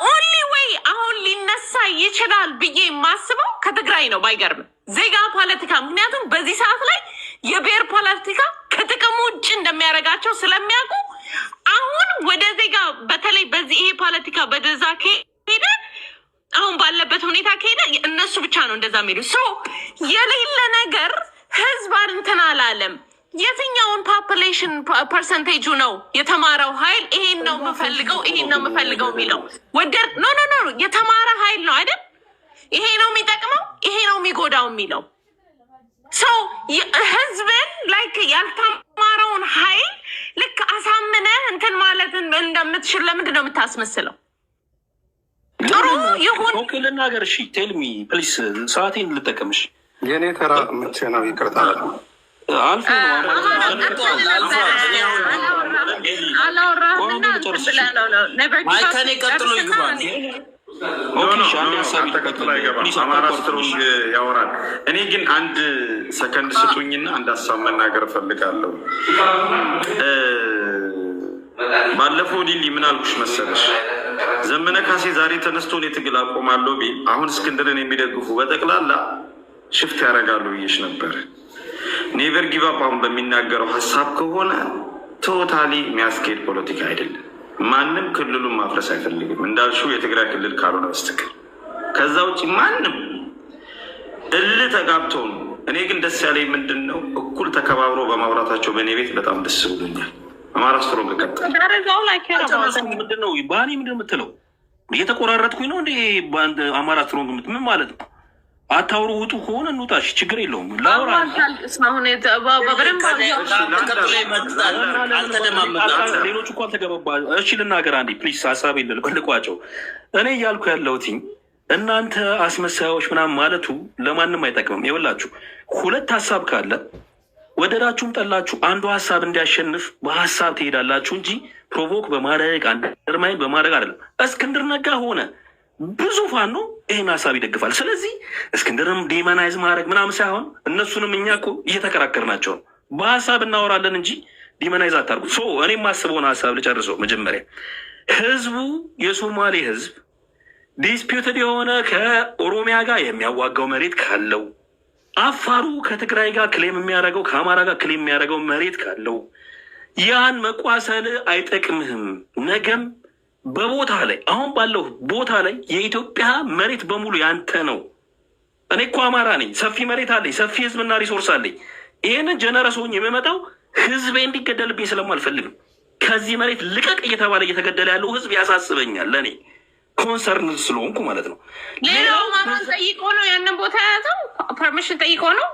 ኦንሊ ወይ አሁን ሊነሳ ይችላል ብዬ የማስበው ከትግራይ ነው። ባይገርም ዜጋ ፖለቲካ ምክንያቱም በዚህ ሰዓት ላይ የብሔር ፖለቲካ ከጥቅሙ ውጭ እንደሚያደርጋቸው ስለሚያውቁ አሁን ወደ ዜጋ በተለይ በዚህ ይሄ ፖለቲካ በደዛ ከሄደ አሁን ባለበት ሁኔታ ከሄደ እነሱ ብቻ ነው እንደዛ የሚሄዱ ሰው የሌለ ነገር ህዝብ እንትን አላለም። የትኛውን ፖፑሌሽን ፐርሰንቴጁ ነው የተማረው ኃይል ይሄን ነው የምፈልገው የሚለው ወደር ኖ የተማረ ኃይል ነው አይደል? ይሄ ነው የሚጠቅመው ይሄ ነው የሚጎዳው የሚለው ሰው ህዝብን ላይክ ያልተማረውን ኃይል ልክ አሳምነህ እንትን ማለት እንደምትችል ለምንድን ነው የምታስመስለው? ጥሩ ይሁን ልናገር። እሺ ቴልሚ ፕሊስ ሰዓቴን ልጠቀምሽ። የኔ ተራ መቼ ነው? ይቅርታ አልፎ ማይከኔ ቀጥሎ ይግባል። አማራ ስትሮንግ ያወራል። እኔ ግን አንድ ሰከንድ ስጡኝና አንድ ሀሳብ መናገር እፈልጋለሁ። ባለፈው ሊሊ ምን አልኩሽ መሰለሽ? ዘመነ ካሴ ዛሬ ተነስቶ እኔ ትግል አቆማለሁ ቢል አሁን እስክንድርን የሚደግፉ በጠቅላላ ሽፍት ያደርጋሉ ብዬሽ ነበር። ኔቨር ጊቭ አፕ አሁን በሚናገረው ሀሳብ ከሆነ ቶታሊ የሚያስኬድ ፖለቲካ አይደለም። ማንም ክልሉን ማፍረስ አይፈልግም እንዳልሽው የትግራይ ክልል ካልሆነ በስተቀር ከዛ ውጭ ማንም እልህ ተጋብቶ ነው። እኔ ግን ደስ ያለኝ ምንድን ነው እኩል ተከባብሮ በማውራታቸው በእኔ ቤት በጣም ደስ ብሎኛል። አማራ ስትሮንግ ቀጥል። ምንድን ነው ባኒ ምንድን የምትለው? እየተቆራረጥኩኝ ነው እንዴ? በአንድ አማራ ስትሮንግ ምን ማለት ነው? አታውሩ፣ ውጡ ከሆነ እንውጣሽ፣ ችግር የለውም። ላውራ ሌሎቹ እኮ አልተገባባ። እሺ ልናገር አንዴ ፕሊስ፣ ሀሳብ ልቋጨው። እኔ እያልኩ ያለሁትኝ እናንተ አስመሳዮች ምናምን ማለቱ ለማንም አይጠቅምም። ይኸውላችሁ ሁለት ሀሳብ ካለ ወደዳችሁም ጠላችሁ አንዱ ሀሳብ እንዲያሸንፍ በሀሳብ ትሄዳላችሁ እንጂ ፕሮቮክ በማድረግ አንደርማይን በማድረግ አይደለም። እስክንድር ነጋ ሆነ ብዙ ፋኖ ይህን ሀሳብ ይደግፋል። ስለዚህ እስክንድርም ዴመናይዝ ማድረግ ምናምን ሳይሆን እነሱንም እኛ እኮ እየተከራከርናቸው ነው። በሀሳብ እናወራለን እንጂ ዴመናይዝ አታርጉ። እኔ የማስበውን ሀሳብ ልጨርሰው። መጀመሪያ ህዝቡ የሶማሌ ህዝብ ዲስፒዩትድ የሆነ ከኦሮሚያ ጋር የሚያዋጋው መሬት ካለው፣ አፋሩ ከትግራይ ጋር ክሌም የሚያደርገው ከአማራ ጋር ክሌም የሚያደርገው መሬት ካለው ያን መቋሰል አይጠቅምህም። ነገም በቦታ ላይ አሁን ባለው ቦታ ላይ የኢትዮጵያ መሬት በሙሉ ያንተ ነው። እኔ እኮ አማራ ነኝ፣ ሰፊ መሬት አለኝ፣ ሰፊ ህዝብና ሪሶርስ አለኝ። ይህንን ጀነረስ ሆኜ የምመጣው ህዝቤ እንዲገደልብኝ ስለማልፈልግም ከዚህ መሬት ልቀቅ እየተባለ እየተገደለ ያለው ህዝብ ያሳስበኛል። ለእኔ ኮንሰርን ስለሆንኩ ማለት ነው። ሌላው አማራን ጠይቆ ነው ያንን ቦታ የያዘው፣ ፐርሚሽን ጠይቆ ነው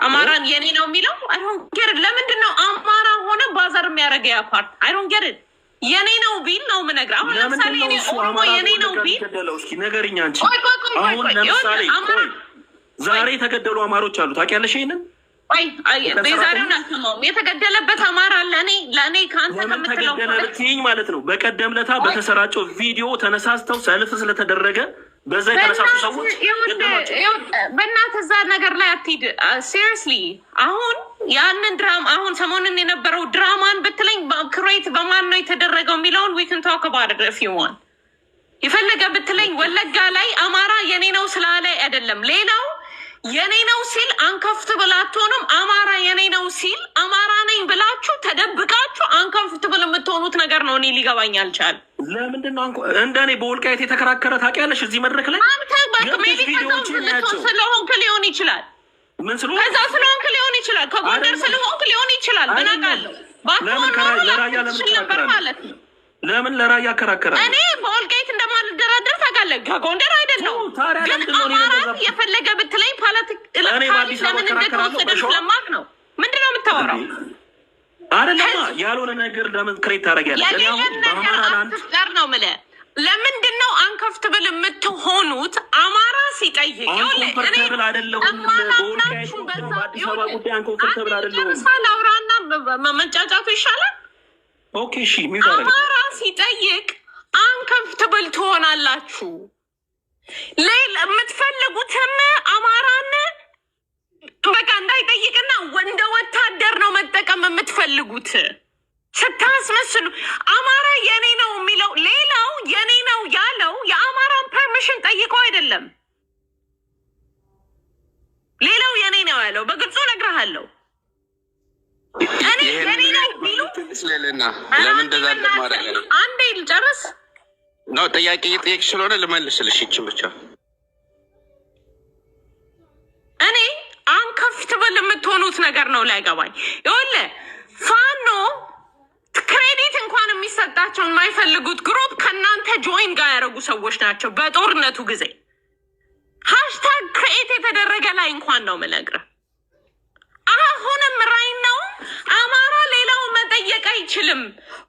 አማራን የኔ ነው የሚለው። አይዶንት ጌት። ለምንድን ነው አማራ ሆነ ባዛር የሚያደርገ ያ ፓርት? አይዶንት ጌት። የኔ ነው ቢል ነው የምነግርህ። አሁን ለምሳሌ እኔ ኦሮሞ የኔ ነው ቢል ነገርኛ አንቺ አሁን ለምሳሌ ዛሬ የተገደሉ አማሮች አሉ። ታውቂያለሽ ይሄንን? ዛሬውን አልሰማሁም። የተገደለበት አማራ ለእኔ ከአንተ ከምትለው ተገደለ ማለት ነው። በቀደም ለታ በተሰራጨው ቪዲዮ ተነሳስተው ሰልፍ ስለተደረገ በዛ የተነሳሱ ሰዎች በእናትህ እዛ ነገር ላይ አትሂድ። ሲሪየስሊ አሁን ያንን ድራማ አሁን ሰሞኑን የነበረው ድራማን ብትለኝ ክሬት በማን ነው የተደረገው የሚለውን ዊ ካን ቶክ አባውት ኢት ኢፍ ዩ ዋንት። የፈለገ ብትለኝ ወለጋ ላይ አማራ የኔ ነው ስላለ አይደለም። ሌላው የኔ ነው ሲል አንከፍትብል አትሆንም። አማራ የኔ ነው ሲል አማራ ነኝ ብላችሁ ተደብቃችሁ አንከፍትብል የምትሆኑት ነገር ነው። እኔ ሊገባኝ አልቻል። ለምንድን ነው እንደኔ በወልቃይት የተከራከረ ታውቂያለሽ? እዚህ መድረክ ላይ ስለሆንክ ሊሆን ይችላል። ምን ስለሆንክ? ከዛ ስለሆንክ ሊሆን ይችላል። ከጎንደር ስለሆንክ ሊሆን ይችላል። ብናቃለሁ ነበር ማለት ነው። ለምን ለራያ አከራከራል? እኔ በወልቃይት እንደማልደራደር ታውቃለህ። ከጎንደር አይደለም ግን አማራ የፈለገ ብትለኝ ፖለቲክ ለምን እንደተወሰደ ስለማቅ ነው። ምንድን ነው የምታወራው? አይደለማ ያልሆነ ነገር ለምን ክሬት ታደርጊያለሽ? ጋር ነው የምልህ። ለምንድን ነው አንከፍትብል የምትሆኑት? አማራ ሲጠይቅ አንኮንፈርተብል አይደለሁም። በወልቃይት በአዲስ አበባ ጉዳይ አንኮንፈርተብል አይደለሁም። ላውራና መንጫጫቱ ይሻላል። ኦኬ እሺ። አማራ ሲጠይቅ አንከፍትብል ትሆናላችሁ። ሌላ የምትፈልጉትም አማራን በቃ እንዳይጠይቅና እንደ ወታደር ነው መጠቀም የምትፈልጉት ስታስመስሉ። አማራ የኔ ነው የሚለው ሌላው የኔ ነው ያለው የአማራን ፐርሚሽን ጠይቆ አይደለም። ሌላው የኔ ነው ያለው በግልጹ እነግርሃለሁ። እኔ የኔ ነው ቢሉ ለምን እንደዛ እንደማደርግ ነው። አንዴ ልጨርስ ነው ጥያቄ እየጠየቅሽ ስለሆነ ልመልስልሽ ይችን ብቻ። እኔ አንከፍትብል የምትሆኑት ነገር ነው ላይገባኝ። ይኸውልህ ፋኖ ክሬዲት እንኳን የሚሰጣቸው የማይፈልጉት ግሩፕ ከእናንተ ጆይን ጋር ያደረጉ ሰዎች ናቸው። በጦርነቱ ጊዜ ሃሽታግ ክሬት የተደረገ ላይ እንኳን ነው የምነግርህ። አሁንም ራይ ነው አማራ ሌላውን መጠየቅ አይችልም፣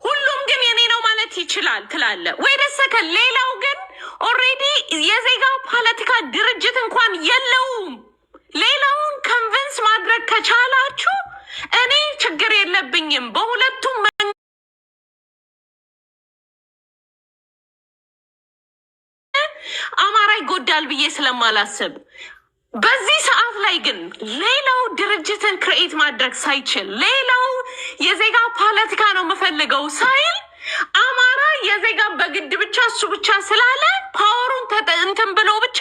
ሁሉም ግን የኔ ነው ማለት ይችላል ትላለህ ወይ ደሰከ። ሌላው ግን ኦልሬዲ የዜጋ ፖለቲካ ድርጅት እንኳን የለውም። ሌላውን ኮንቪንስ ማድረግ ከቻላችሁ እኔ ችግር የለብኝም። በሁለቱም አማራ ይጎዳል ብዬ ስለማላስብ በዚህ ሰዓት ላይ ግን ሌላው ድርጅትን ክሬኤት ማድረግ ሳይችል ሌላው የዜጋ ፖለቲካ ነው የምፈልገው ሳይል አማራ የዜጋ በግድ ብቻ እሱ ብቻ ስላለ ፓወሩን እንትን ብሎ ብቻ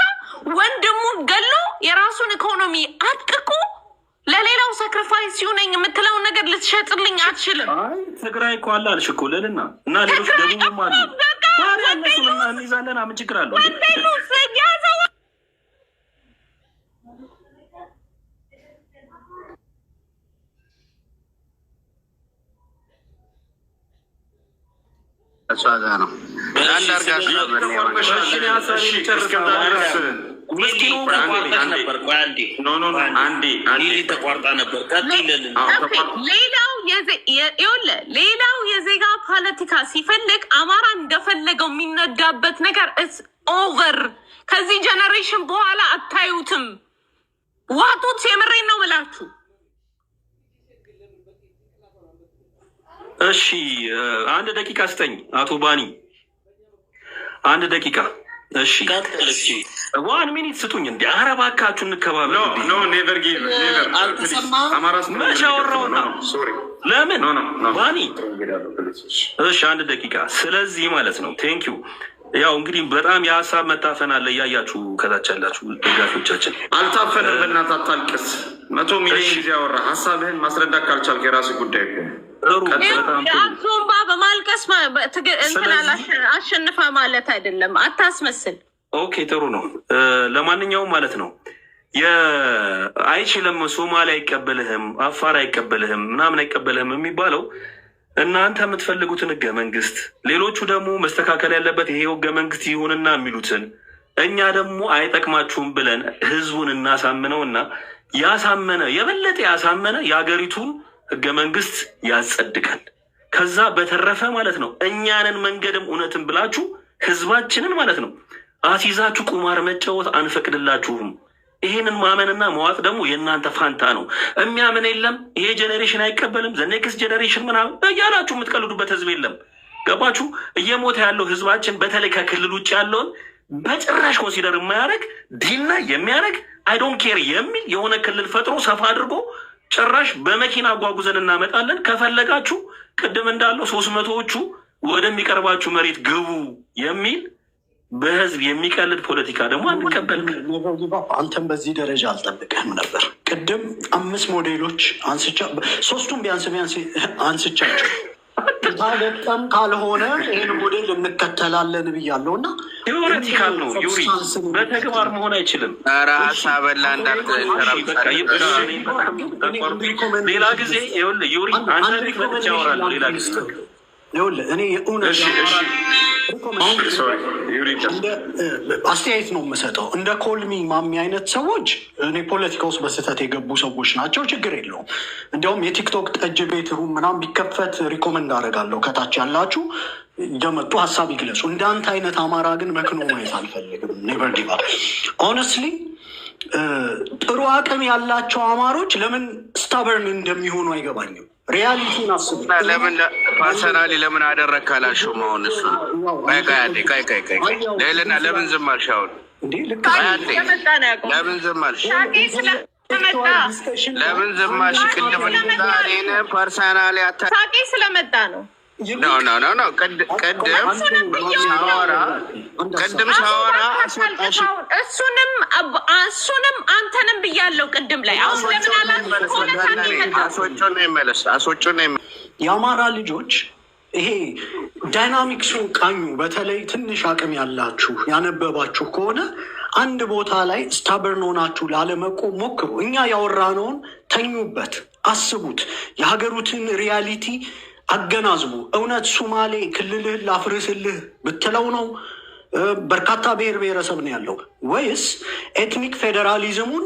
ወንድሙን ገሎ የራሱን ኢኮኖሚ አጥቅቆ ለሌላው ሳክሪፋይስ ይሁነኝ የምትለውን ነገር ልትሸጥልኝ አትችልም። ትግራይ እኮ አለ አልሽ እኮ ልዕልና እና ሌሎች ደቡብም አሉ። ታዲያ እነሱን እንይዛለን። ምን ችግር አለው? እሷ ጋር ነው አንድ አርጋ ተቋርጣ ነበር። ሌላው የዜጋ ፖለቲካ ሲፈልግ አማራ እንደፈለገው የሚነዳበት ነገር ኦቨር። ከዚህ ጀነሬሽን በኋላ አታዩትም። ዋጡት። የምሬን ነው ብላችሁ። እሺ አንድ ደቂቃ ስጠኝ አቶ ባኒ፣ አንድ ደቂቃ። እሺ ዋን ሚኒት ስጡኝ። እንዲ ኧረ እባካችሁ እንከባበል። መቼ አወራሁና ለምን ባኒ? እሺ አንድ ደቂቃ። ስለዚህ ማለት ነው ቴንኪዩ። ያው እንግዲህ በጣም የሀሳብ መታፈን አለ። እያያችሁ ከታች ያላችሁ ደጋፊዎቻችን አልታፈንም። በእናትህ አታልቅስ። 100 ሚሊዮን ጊዜ አወራ። ሀሳብህን ማስረዳት ካልቻልክ የራስህ ጉዳይ እኮ። አክሱምባ በማልቀስ አሸንፋ ማለት አይደለም። አታስመስል። ኦኬ ጥሩ ነው። ለማንኛውም ማለት ነው አይችልም፣ ሶማሌ አይቀበልህም፣ አፋር አይቀበልህም፣ ምናምን አይቀበልህም የሚባለው እናንተ የምትፈልጉትን ህገ መንግስት፣ ሌሎቹ ደግሞ መስተካከል ያለበት ይሄ ህገ መንግስት ይሁንና የሚሉትን እኛ ደግሞ አይጠቅማችሁም ብለን ህዝቡን እናሳምነውና ያሳመነ የበለጠ ያሳመነ የሀገሪቱን ህገ መንግስት ያጸድቃል። ከዛ በተረፈ ማለት ነው እኛንን መንገድም እውነትን ብላችሁ ህዝባችንን ማለት ነው አሲዛችሁ ቁማር መጫወት አንፈቅድላችሁም። ይሄንን ማመንና መዋጥ ደግሞ የእናንተ ፋንታ ነው። የሚያምን የለም ይሄ ጄኔሬሽን አይቀበልም ዘኔክስ ጄኔሬሽን ምናምን እያላችሁ የምትቀልዱበት ህዝብ የለም። ገባችሁ? እየሞተ ያለው ህዝባችን በተለይ ከክልል ውጭ ያለውን በጭራሽ ኮንሲደር የማያደርግ ዲና የሚያደርግ አይዶን ኬር የሚል የሆነ ክልል ፈጥሮ ሰፋ አድርጎ ጭራሽ በመኪና አጓጉዘን እናመጣለን። ከፈለጋችሁ ቅድም እንዳለው 300ዎቹ ወደሚቀርባችሁ መሬት ግቡ የሚል በህዝብ የሚቀልድ ፖለቲካ ደግሞ አንቀበልም። አንተም በዚህ ደረጃ አልጠብቅህም ነበር። ቅድም 5 ሞዴሎች ሶስቱም ቢያንስ አንስቻቸው ታገጠም ካልሆነ ይህን ሞዴል እንከተላለን ብያለሁ እና ቴዎሬቲካል ነው ዩሪ፣ በተግባር መሆን አይችልም። ራሳበላ ሌላ ጊዜ ዩሪ አንተ መጥቻ ያወራለሁ። ሌላ ጊዜ እኔ የእውነት አስተያየት ነው የምሰጠው። እንደ ኮልሚ ማሚ አይነት ሰዎች እኔ ፖለቲካ ውስጥ በስህተት የገቡ ሰዎች ናቸው። ችግር የለውም። እንዲያውም የቲክቶክ ጠጅ ቤት ሩም ምናምን ቢከፈት ሪኮመንድ አደርጋለሁ። ከታች ያላችሁ እየመጡ ሀሳብ ይግለጹ። እንዳንተ አይነት አማራ ግን መክኖ ማየት አልፈልግም። ኔቨር ጊቭ አፕ ሆነስትሊ። ጥሩ አቅም ያላቸው አማሮች ለምን ስታበርን እንደሚሆኑ አይገባኝም። ሪያሊቲን አስቡ። ለምን ፐርሰናሊ ለምን አደረግክ አላልሽውም? አሁን እሱ ሌልና ለምን ዝም አልሽ? አሁን ለምን ዝም አልሽ? ለምን ዝም አልሽ? ቅድም ፐርሰናሊ ሳቄ ስለመጣ ነው። ቅድም ሳወራ እሱንም አንተንም ብያለው ቅድም ላይ። አሁን ለምን አስወጩን የአማራ ልጆች ይሄ ዳይናሚክሱን ቃኙ። በተለይ ትንሽ አቅም ያላችሁ ያነበባችሁ ከሆነ አንድ ቦታ ላይ ስታበርን ሆናችሁ ላለመቆም ሞክሩ። እኛ ያወራነውን ተኙበት፣ አስቡት፣ የሀገሩትን ሪያሊቲ አገናዝቡ። እውነት ሱማሌ ክልልህን ላፍርስልህ ብትለው ነው በርካታ ብሔር ብሔረሰብ ነው ያለው፣ ወይስ ኤትኒክ ፌዴራሊዝሙን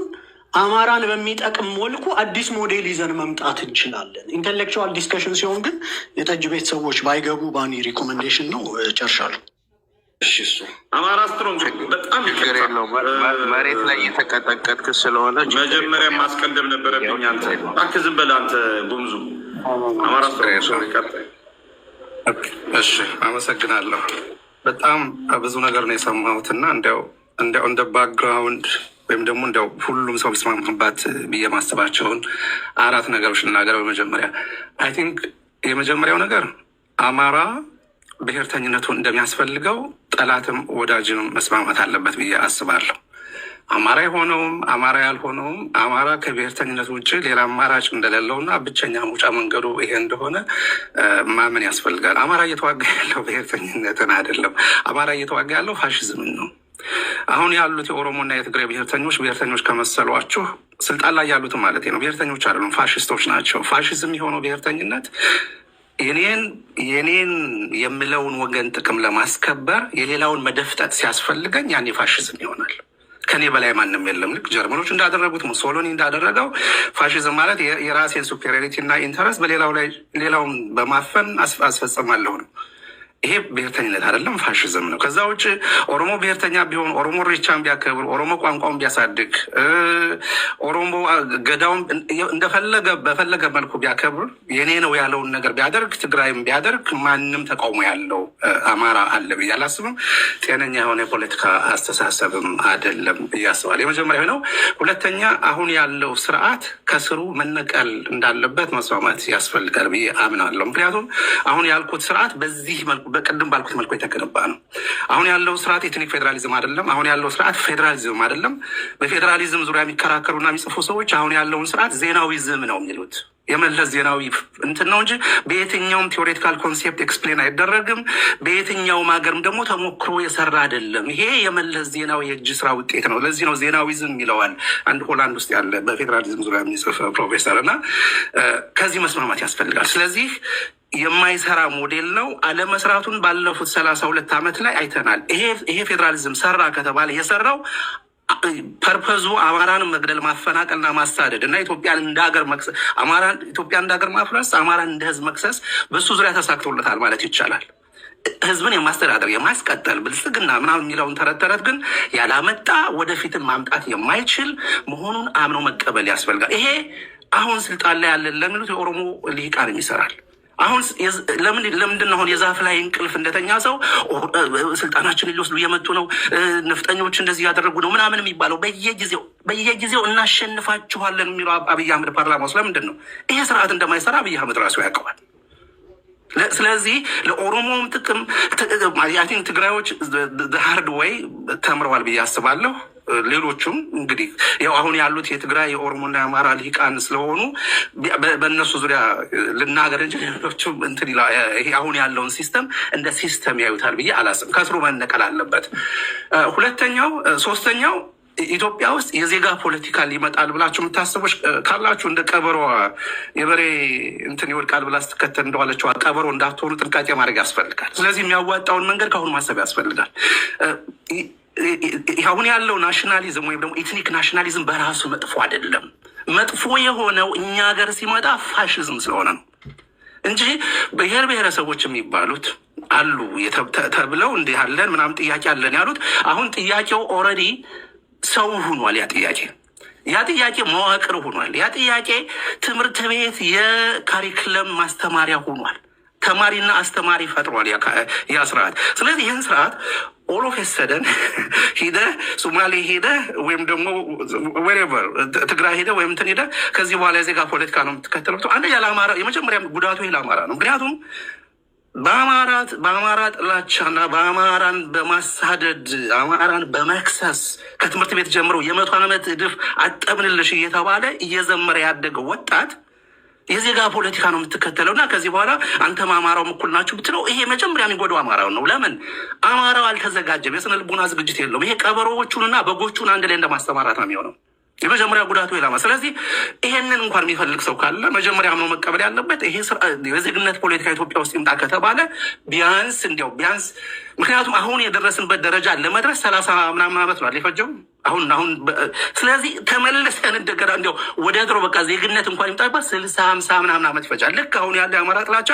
አማራን በሚጠቅም መልኩ አዲስ ሞዴል ይዘን መምጣት እንችላለን? ኢንቴሌክቹዋል ዲስከሽን ሲሆን ግን የጠጅ ቤት ሰዎች ባይገቡ ባኒ ሪኮሜንዴሽን ነው። ጨርሻለሁ። እሱ አማራ ስትሮንግ በጣም ችግር የለውም። መሬት ላይ እየተቀጠቀጥክ ስለሆነ መጀመሪያ ማስቀደም ነበረብኝ። አንተ እባክህ ዝም በል አንተ ጉምዙ። አማራ ስትሮንግ ቀጣይ። እሺ አመሰግናለሁ። በጣም ብዙ ነገር ነው የሰማሁት እና እንዲያው እንደ ባክግራውንድ ወይም ደግሞ እንዲያው ሁሉም ሰው ቢስማማባት ብዬ ማስባቸውን 4 ነገሮች ልናገር። በመጀመሪያ አይ ቲንክ የመጀመሪያው ነገር አማራ ብሔርተኝነቱ እንደሚያስፈልገው ጠላትም ወዳጅም መስማማት አለበት ብዬ አስባለሁ። አማራ የሆነውም አማራ ያልሆነውም አማራ ከብሔርተኝነት ውጭ ሌላ አማራጭ እንደሌለውና ብቸኛ መውጫ መንገዱ ይሄ እንደሆነ ማመን ያስፈልጋል። አማራ እየተዋጋ ያለው ብሔርተኝነትን አይደለም። አማራ እየተዋጋ ያለው ፋሽዝምን ነው። አሁን ያሉት የኦሮሞና የትግራይ ብሔርተኞች ከመሰሏችሁ ስልጣን ላይ ያሉት ማለት ነው ብሔርተኞች አይደሉም፣ ፋሽስቶች ናቸው። ፋሽዝም የሆነው ብሔርተኝነት የኔን የምለውን ወገን ጥቅም ለማስከበር የሌላውን መደፍጠት ሲያስፈልገኝ ያኔ ፋሽዝም ይሆናል። ከኔ በላይ ማንም የለም። ልክ ጀርመኖች እንዳደረጉት ሙሶሎኒ እንዳደረገው ፋሽዝም ማለት የራሴን ሱፔሪዮሪቲ እና ኢንተረስት በሌላው ላይ ሌላውን በማፈን አስፈጽማለሁ ነው። ይሄ ብሔርተኝነት አይደለም፣ ፋሽዝም ነው። ከዛ ውጭ ኦሮሞ ብሔርተኛ ቢሆን፣ ኦሮሞ ሬቻን ቢያከብር፣ ኦሮሞ ቋንቋውን ቢያሳድግ፣ ኦሮሞ ገዳውን እንደፈለገ በፈለገ መልኩ ቢያከብር፣ የኔ ነው ያለውን ነገር ቢያደርግ፣ ትግራይም ቢያደርግ ማንም ተቃውሞ ያለው አማራ አለ ብዬ አላስብም። ጤነኛ የሆነ የፖለቲካ አስተሳሰብም አይደለም ብዬ አስባለሁ። የመጀመሪያ ነው። ሁለተኛ አሁን ያለው ስርዓት ከስሩ መነቀል እንዳለበት መስማማት ያስፈልጋል ብዬ አምናለሁ። ምክንያቱም አሁን ያልኩት ስርዓት በዚህ መልኩ በቅድም ባልኩት መልኩ የተገነባ ነው። አሁን ያለው ስርዓት ኤትኒክ ፌዴራሊዝም አይደለም። አሁን ያለው ስርዓት ፌዴራሊዝም አይደለም። በፌዴራሊዝም ዙሪያ የሚከራከሩና የሚጽፉ ሰዎች አሁን ያለውን ስርዓት ዜናዊዝም ነው የሚሉት። የመለስ ዜናዊ እንትን ነው እንጂ በየትኛውም ቴዎሬቲካል ኮንሴፕት ኤክስፕሌን አይደረግም። በየትኛውም ሀገርም ደግሞ ተሞክሮ የሰራ አይደለም። ይሄ የመለስ ዜናዊ የእጅ ስራ ውጤት ነው። ለዚህ ነው ዜናዊዝም ይለዋል አንድ ሆላንድ ውስጥ ያለ በፌዴራሊዝም ዙሪያ የሚጽፍ ፕሮፌሰር እና ከዚህ መስማማት ያስፈልጋል። ስለዚህ የማይሰራ ሞዴል ነው። አለመስራቱን ባለፉት 32 ዓመት ላይ አይተናል። ይሄ ፌዴራሊዝም ሰራ ከተባለ የሰራው ፐርፐዙ አማራን መግደል፣ ማፈናቀልና ማሳደድ እና ኢትዮጵያን እንደ ሀገር መክሰስ፣ ኢትዮጵያን እንደ ሀገር ማፍረስ፣ አማራን እንደ ህዝብ መክሰስ በሱ ዙሪያ ተሳክቶለታል ማለት ይቻላል። ህዝብን የማስተዳደር የማስቀጠል ብልጽግና ምናምን የሚለውን ተረት ግን ያላመጣ ወደፊትን ማምጣት የማይችል መሆኑን አምኖ መቀበል ያስፈልጋል። ይሄ አሁን ስልጣን ላይ ያለን ለሚሉት የኦሮሞ ልሂቃንም ይሰራል። አሁን ለምንድን ነው አሁን የዛፍ ላይ እንቅልፍ እንደተኛ ሰው ስልጣናችንን ሊወስዱ እየመጡ ነው፣ ነፍጠኞች እንደዚህ ያደረጉ ነው ምናምን የሚባለው? በየጊዜው እናሸንፋችኋለን የሚለው አብይ አህመድ ፓርላማ ውስጥ ለምንድን ነው? ይሄ ስርዓት እንደማይሰራ አብይ አህመድ ራሱ ያውቀዋል። ስለዚህ ለኦሮሞም ጥቅም ትግራዮች ሃርድ ወይ ተምረዋል ብዬ አስባለሁ። ሌሎቹም እንግዲህ ያው አሁን ያሉት የትግራይ የኦሮሞና የአማራ ልሂቃን ስለሆኑ በእነሱ ዙሪያ ልናገር እንጂ ሌሎቹም እንትን ይሄ አሁን ያለውን ሲስተም እንደ ሲስተም ያዩታል ብዬ አላስብም። ከስሩ መነቀል አለበት። ሶስተኛው ኢትዮጵያ ውስጥ የዜጋ ፖለቲካ ሊመጣል ብላችሁ የምታስቦች ካላችሁ እንደ ቀበሮ የበሬ እንትን ይወድቃል ብላ ስትከተል እንደዋለችው ቀበሮ እንዳትሆኑ ጥንቃቄ ማድረግ ያስፈልጋል። ስለዚህ የሚያዋጣውን መንገድ ከአሁኑ ማሰብ ያስፈልጋል። አሁን ያለው ናሽናሊዝም ወይም ደግሞ ኢትኒክ ናሽናሊዝም በራሱ መጥፎ አይደለም። መጥፎ የሆነው እኛ ሀገር ሲመጣ ፋሽዝም ስለሆነ ነው እንጂ ብሔር ብሔረሰቦች የሚባሉት አሉ ተብለው እንዲህ ያለን ምናምን ጥያቄ አለን ያሉት አሁን ጥያቄው ኦልሬዲ ሰው ሆኗል። ያ ጥያቄ መዋቅር ሆኗል። ያ ጥያቄ ትምህርት ቤት የካሪክለም ማስተማሪያ ሆኗል። ተማሪና አስተማሪ ፈጥሯል ያ ስርዓት። ስለዚህ ይህን ስርዓት ኦሎፍ ሰደን ሂደ ሶማሌ ሄደ ወይም ደግሞ ወሬቨር ትግራይ ሄደ ወይም እንትን ሄደ ከዚህ በኋላ የዜጋ ፖለቲካ ነው የምትከተለው። አንደኛ ለአማራ የመጀመሪያ ጉዳቱ ይሄ ለአማራ ነው። ምክንያቱም በአማራ ጥላቻና በአማራን በማሳደድ አማራን በመክሰስ ከትምህርት ቤት ጀምሮ የ100 ዓመት እድፍ አጠብንልሽ እየተባለ እየዘመረ ያደገው ወጣት የዜጋ ፖለቲካ ነው የምትከተለው እና ከዚህ በኋላ አንተም አማራውም እኩል ናችሁ ብትለው ይሄ መጀመሪያ የሚጎዳው አማራው ነው። ለምን? አማራው አልተዘጋጀም። የስነ ልቦና ዝግጅት የለውም። ይሄ ቀበሮዎቹንና በጎቹን አንድ ላይ እንደማስተማራት ነው የሚሆነው። የመጀመሪያ ጉዳቱ ይላማ። ስለዚህ ይሄንን እንኳን የሚፈልግ ሰው ካለ መጀመሪያ አምኖ መቀበል ያለበት ይሄ የዜግነት ፖለቲካ ኢትዮጵያ ውስጥ ይምጣ ከተባለ ቢያንስ ምክንያቱም አሁን የደረስንበት ደረጃ ለመድረስ 30 ምናምን ዓመት ነው የፈጀው አሁን ስለዚህ ተመልሰን እንደገና ወደ ድሮ በቃ ዜግነት እንኳን ይምጣባት 60 50 ምናምን ዓመት ይፈጃል። ልክ አሁን ያለ የአማራ ጥላቻ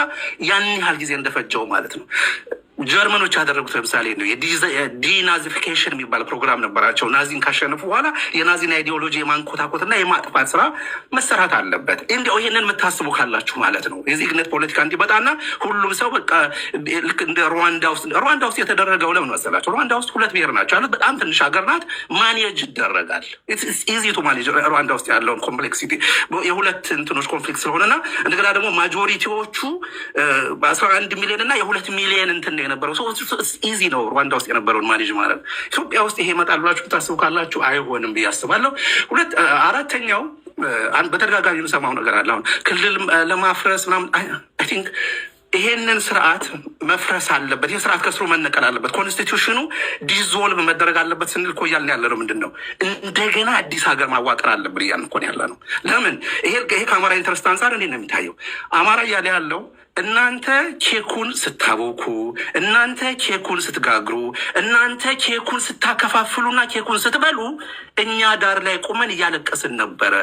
ያን ያህል ጊዜ እንደፈጀው ማለት ነው። ጀርመኖች ያደረጉት ለምሳሌ ነው የዲናዚፊኬሽን የሚባል ፕሮግራም ነበራቸው። ናዚን ካሸነፉ በኋላ የናዚን አይዲዮሎጂ የማንኮታኮትና የማጥፋት ስራ መሰራት አለበት። እንዲያው ይሄንን የምታስቡ ካላችሁ ማለት ነው የዜግነት ፖለቲካ እንዲመጣና ሁሉም ሰው በቃ ልክ እንደ ሩዋንዳ ውስጥ የተደረገው ለምን መሰላቸው? ሩዋንዳ ውስጥ 2 ብሔር ናቸው ያሉት። በጣም ትንሽ ሀገር ናት። ማኔጅ ይደረጋል። ኢዚ ቱ ማኔጅ ሩዋንዳ ውስጥ ያለውን ኮምፕሌክሲቲ የሁለት እንትኖች ኮንፍሊክት ስለሆነና እንደገና ደግሞ ማጆሪቲዎቹ በ11 ሚሊዮን እና የ2 ሚሊዮን እንትን የነበረው ሰው ኢዚ ነው ሩዋንዳ ውስጥ የነበረውን ማኔጅ ማለት። ኢትዮጵያ ውስጥ ይሄ ይመጣል ብላችሁ ታስቡ ካላችሁ አይሆንም ብዬ አስባለሁ። አራተኛው በተደጋጋሚ የምሰማው ነገር አለ። አሁን ክልል ለማፍረስ ምናምን አይ ቲንክ ይሄንን ስርዓት መፍረስ አለበት። ይህ ስርዓት ከስሩ መነቀል አለበት። ኮንስቲቱሽኑ ዲዞልቭ መደረግ አለበት ስንል እኮ እያልን ያለ ነው ምንድን ነው? እንደገና አዲስ ሀገር ማዋቀር አለብን እያልን እኮ ያለ ነው። ለምን ይሄ ከአማራ ኢንተረስት አንጻር እንዴት ነው የሚታየው? አማራ እያለ ያለው እናንተ ኬኩን ስታቦኩ፣ እናንተ ኬኩን ስትጋግሩ፣ እናንተ ኬኩን ስታከፋፍሉና ኬኩን ስትበሉ እኛ ዳር ላይ ቁመን እያለቀስን ነበረ።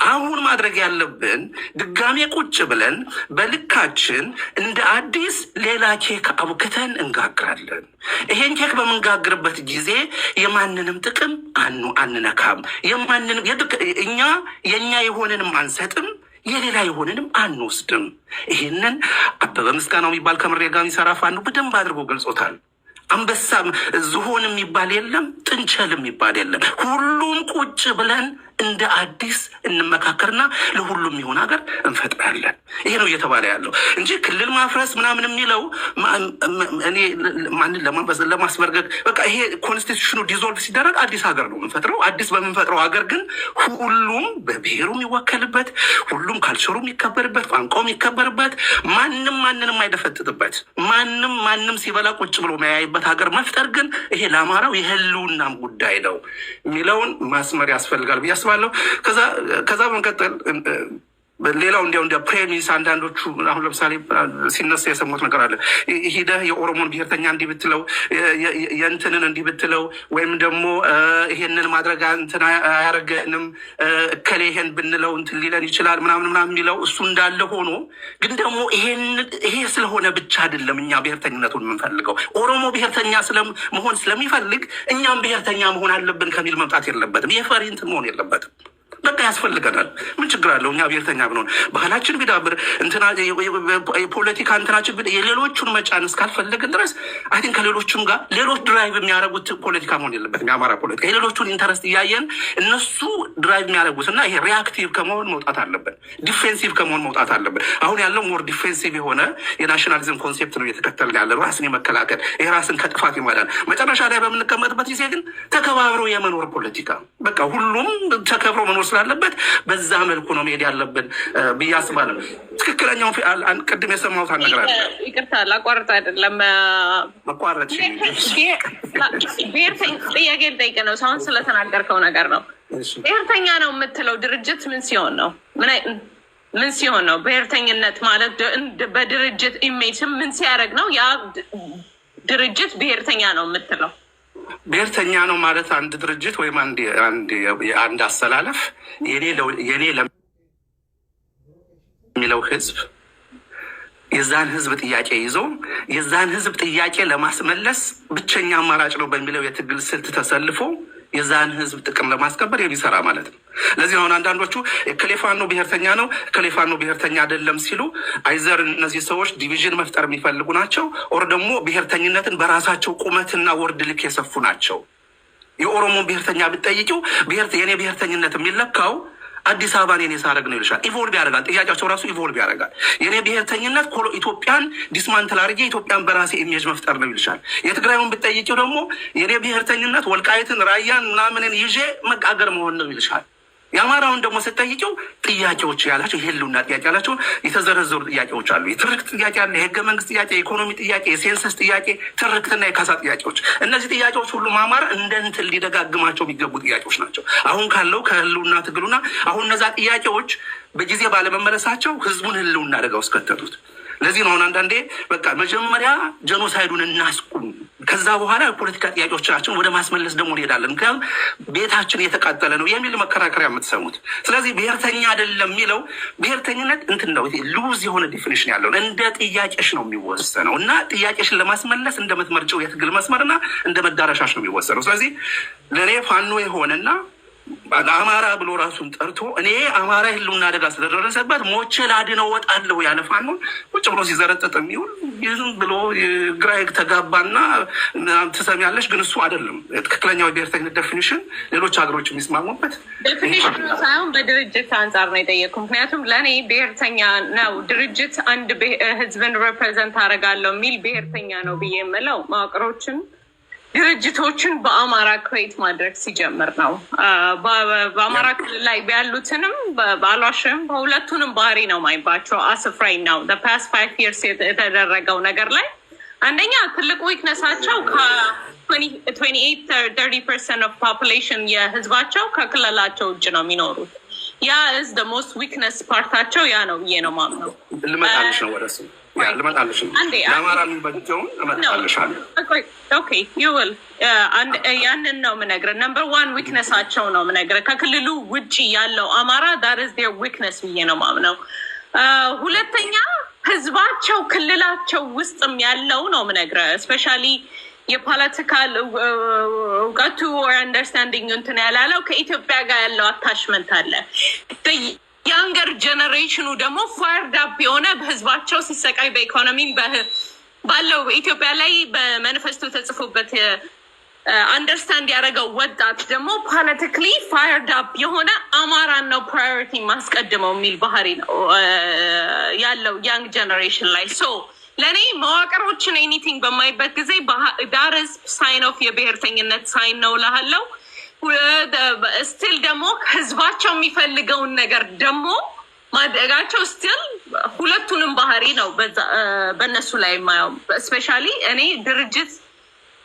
አሁን ማድረግ ያለብን ድጋሜ ቁጭ ብለን በልካችን እንደ አዲስ ሌላ ኬክ አቡክተን እንጋግራለን። ይሄን ኬክ በምንጋግርበት ጊዜ የማንንም ጥቅም አንነካም። እኛ የኛ የሆነንም አንሰጥም፣ የሌላ የሆነንም አንወስድም። ይሄንን አበበ ምስጋናው የሚባል ከምሬ ጋር የሚሰራ ፋኖ በደንብ አድርጎ ገልጾታል። አንበሳም ዝሆን የሚባል የለም፣ ጥንቸል የሚባል የለም። ሁሉም ቁጭ ብለን እንደ አዲስ እንመካከርና ለሁሉም የሚሆን ሀገር እንፈጥራለን። ይሄ ነው እየተባለ ያለው እንጂ ክልል ማፍረስ ምናምን የሚለው እኔ ማንን ለማስበርገግ በቃ ይሄ ኮንስቲቱሽኑ ዲዞልቭ ሲደረግ አዲስ ሀገር ነው የምንፈጥረው። አዲስ በምንፈጥረው ሀገር ግን ሁሉም በብሔሩ የሚወከልበት፣ ሁሉም ካልቸሩ የሚከበርበት፣ ቋንቋው የሚከበርበት፣ ማንንም አይደፈጥጥበት፣ ማንም ሲበላ ቁጭ ብሎ የሚያይበት ሀገር መፍጠር ግን ይሄ ለአማራው የህልውናም ጉዳይ ነው የሚለውን ማስመር ያስፈልጋል ብዬ አስባለሁ። ከዛ በመቀጠል ሌላው እንደ ፕሬሚስ አንዳንዶቹ አሁን ለምሳሌ ሲነሳ የሰሙት ነገር አለ። ሂደህ የኦሮሞን ብሔርተኛ እንዲህ ብትለው፣ የእንትንን እንዲህ ብትለው፣ ወይም ደግሞ ይሄንን ማድረግ እንትን አያደርገንም እከሌ ይሄን ብንለው እንትን ሊለን ይችላል ምናምን የሚለው እሱ እንዳለ ሆኖ ግን ደግሞ ይሄ ስለሆነ ብቻ አይደለም እኛ ብሔርተኝነቱን የምንፈልገው። ኦሮሞ ብሔርተኛ መሆን ስለሚፈልግ እኛም ብሔርተኛ መሆን አለብን ከሚል መምጣት የለበትም። የፈሪ እንትን መሆን የለበትም። በቃ ያስፈልገናል። ምን ችግር አለው? እኛ ብሔርተኛ ብንሆን ባህላችን ቢዳብር የፖለቲካ እንትናችን የሌሎቹን መጫን እስካልፈለግን ድረስ አይ ቲንክ ከሌሎቹም ጋር ሌሎች ድራይቭ የሚያደርጉት ፖለቲካ መሆን የለበትም። የአማራ ፖለቲካ የሌሎቹን ኢንተረስት እያየን እነሱ ድራይቭ የሚያደርጉት እና ይሄ ሪአክቲቭ ከመሆን መውጣት አለብን። ዲፌንሲቭ ከመሆን መውጣት አለብን። አሁን ያለው ሞር ዲፌንሲቭ የሆነ የናሽናሊዝም ኮንሴፕት ነው እየተከተልን ያለ፣ ራስን የመከላከል ይሄ ራስን ከጥፋት ይማዳል። መጨረሻ ላይ በምንቀመጥበት ጊዜ ግን ተከባብሮ የመኖር ፖለቲካ በቃ ሁሉም ተከብሮ መኖር ስላለበት በዛ መልኩ ነው መሄድ ያለብን ብዬ አስባለሁ። ትክክለኛው ቅድም የሰማሁት ነገር አለ። ይቅርታ ላቋርጥ አይደለም መቋረጥ ጥያቄ ልጠይቅ ነው። ሳሁን ስለተናገርከው ነገር ነው። ብሔርተኛ ነው የምትለው ድርጅት ምን ሲሆን ነው? ምን ሲሆን ነው ብሔርተኝነት ማለት? በድርጅት ኢሜጅም ምን ሲያደርግ ነው ያ ድርጅት ብሔርተኛ ነው የምትለው? ብሔርተኛ ነው ማለት አንድ ድርጅት ወይም አንድ አሰላለፍ የኔ ለሚለው ህዝብ የዛን ህዝብ ጥያቄ ይዞ የዛን ህዝብ ጥያቄ ለማስመለስ ብቸኛ አማራጭ ነው በሚለው የትግል ስልት ተሰልፎ የዛን ህዝብ ጥቅም ለማስከበር የሚሰራ ማለት ነው። ለዚህ አሁን አንዳንዶቹ ከሌፋኖ ብሔርተኛ ነው ከሌፋኖ ብሔርተኛ አይደለም ሲሉ አይዘር እነዚህ ሰዎች ዲቪዥን መፍጠር የሚፈልጉ ናቸው፣ ኦር ደግሞ ብሔርተኝነትን በራሳቸው ቁመትና ወርድ ልክ የሰፉ ናቸው። የኦሮሞ ብሔርተኛ ብትጠይቂው የኔ ብሔርተኝነት የሚለካው አዲስ አበባን የኔ ሳረግ ነው ይልሻል። ኢቮልቭ ያደርጋል። ጥያቄያቸው ራሱ ኢቮልቭ ያደርጋል። የኔ ብሔርተኝነት ኢትዮጵያን ዲስማንትል አድርጌ ኢትዮጵያን በራሴ ኢሜጅ መፍጠር ነው ይልሻል። የትግራዩን ብትጠይቂው ደግሞ የኔ ብሔርተኝነት ወልቃይትን፣ ራያን ምናምንን ይዤ መቃገር መሆን ነው ይልሻል። የአማራውን ደግሞ ስጠይቂው ጥያቄዎች ያላቸው የህልውና ጥያቄ ያላቸው የተዘረዘሩ ጥያቄዎች አሉ። የትርክት ጥያቄ አለ፣ የህገ መንግስት ጥያቄ፣ የኢኮኖሚ ጥያቄ፣ የሴንሰስ ጥያቄ፣ ትርክትና የካሳ ጥያቄዎች። እነዚህ ጥያቄዎች ሁሉም አማራ እንደ እንትን ሊደጋግማቸው የሚገቡ ጥያቄዎች ናቸው። አሁን ካለው ከህልውና ትግሉና አሁን እነዛ ጥያቄዎች በጊዜ ባለመመለሳቸው ህዝቡን ህልውና አደጋ ውስጥ ከተቱት። ለዚህ ነው አሁን አንዳንዴ በቃ መጀመሪያ ጀኖሳይዱን እናስቁም፣ ከዛ በኋላ የፖለቲካ ጥያቄዎቻችን ወደ ማስመለስ ደግሞ እንሄዳለን፣ ምክንያቱም ቤታችን እየተቃጠለ ነው የሚል መከራከሪያ የምትሰሙት። ስለዚህ ብሔርተኛ አይደለም የሚለው ብሔርተኝነት እንትን ነው፣ ሉዝ የሆነ ዲፊኒሽን ያለው እንደ ጥያቄሽ ነው የሚወሰነው እና ጥያቄሽን ለማስመለስ እንደምትመርጨው የትግል መስመርና እንደ መዳረሻሽ ነው የሚወሰነው። ስለዚህ ለእኔ ፋኖ የሆነና አማራ ብሎ ራሱን ጠርቶ እኔ አማራ ህልውና አደጋ ስለደረሰበት ሞቼ ላድነው እወጣለሁ ያለ ፋኖ ቁጭ ብሎ ሲዘረጠጥ የሚውል ዝም ብሎ ግራ ተጋባና ትሰሚያለሽ። ግን እሱ አይደለም ትክክለኛው ብሔርተኝነት ዴፊኒሽን፣ ሌሎች ሀገሮች የሚስማሙበት ዴፊኒሽን ሳይሆን በድርጅት አንጻር ነው የጠየቁ። ምክንያቱም ለእኔ ብሔርተኛ ነው ድርጅት አንድ ህዝብን ሬፕሬዘንት አደርጋለሁ የሚል ብሔርተኛ ነው ብዬ የምለው መዋቅሮችን ድርጅቶችን በአማራ ክሬት ማድረግ ሲጀምር ነው። በአማራ ክልል ላይ ያሉትንም ባሏሽም በሁለቱንም ባህሪ ነው ማይባቸው አስፍራይ ነው። ፓስት 5 years የተደረገው ነገር ላይ አንደኛ ትልቁ ዊክነሳቸው ከ28-30% ኦፍ ፖፑሌሽን የህዝባቸው ከክልላቸው ውጭ ነው የሚኖሩት። ያ is the most weakness ፓርታቸው ያ ነው ብዬ ነው ማምነው። ልመጣልሽ ነው ወደሱ ልመጣልሽ ነው ለአማራ የሚበጀውን እመጣልሻለሁ። ኦኬ you will ያንን ነው የምነግርህ። ነምበር 1 ዊክነሳቸው ነው የምነግርህ። ከክልሉ ውጭ ያለው አማራ that is their weakness ብዬ ነው ማምነው። ሁለተኛ ህዝባቸው ክልላቸው ውስጥም ያለው ነው የምነግርህ። ስፔሻሊ የፖለቲካል እውቀቱ or understanding እንትን ያላለው ከኢትዮጵያ ጋር ያለው አታችመንት አለ። ያንገር ጀነሬሽኑ ደግሞ ፋየርድ አፕ የሆነ በህዝባቸው ሲሰቃይ በኢኮኖሚ ባለው ኢትዮጵያ ላይ በማኒፌስቶ ተጽፎበት አንደርስታንድ ያደረገው ወጣት ደግሞ ፖለቲካሊ ፋየርድ አፕ የሆነ አማራን ነው ፕራዮሪቲ ማስቀድመው የሚል ባህሪ ነው ያለው ያንግ ጀነሬሽን ላይ። ሶ ለእኔ መዋቅሮችን ኤኒቲንግ በማይበት ጊዜ ዳርስ ሳይን ኦፍ የብሔርተኝነት ሳይን ነው ላለው። ስቲል ደግሞ ህዝባቸው የሚፈልገውን ነገር ደግሞ ማድረጋቸው ስቲል ሁለቱንም ባህሪ ነው በእነሱ ላይ የማየው። ስፔሻሊ እኔ ድርጅት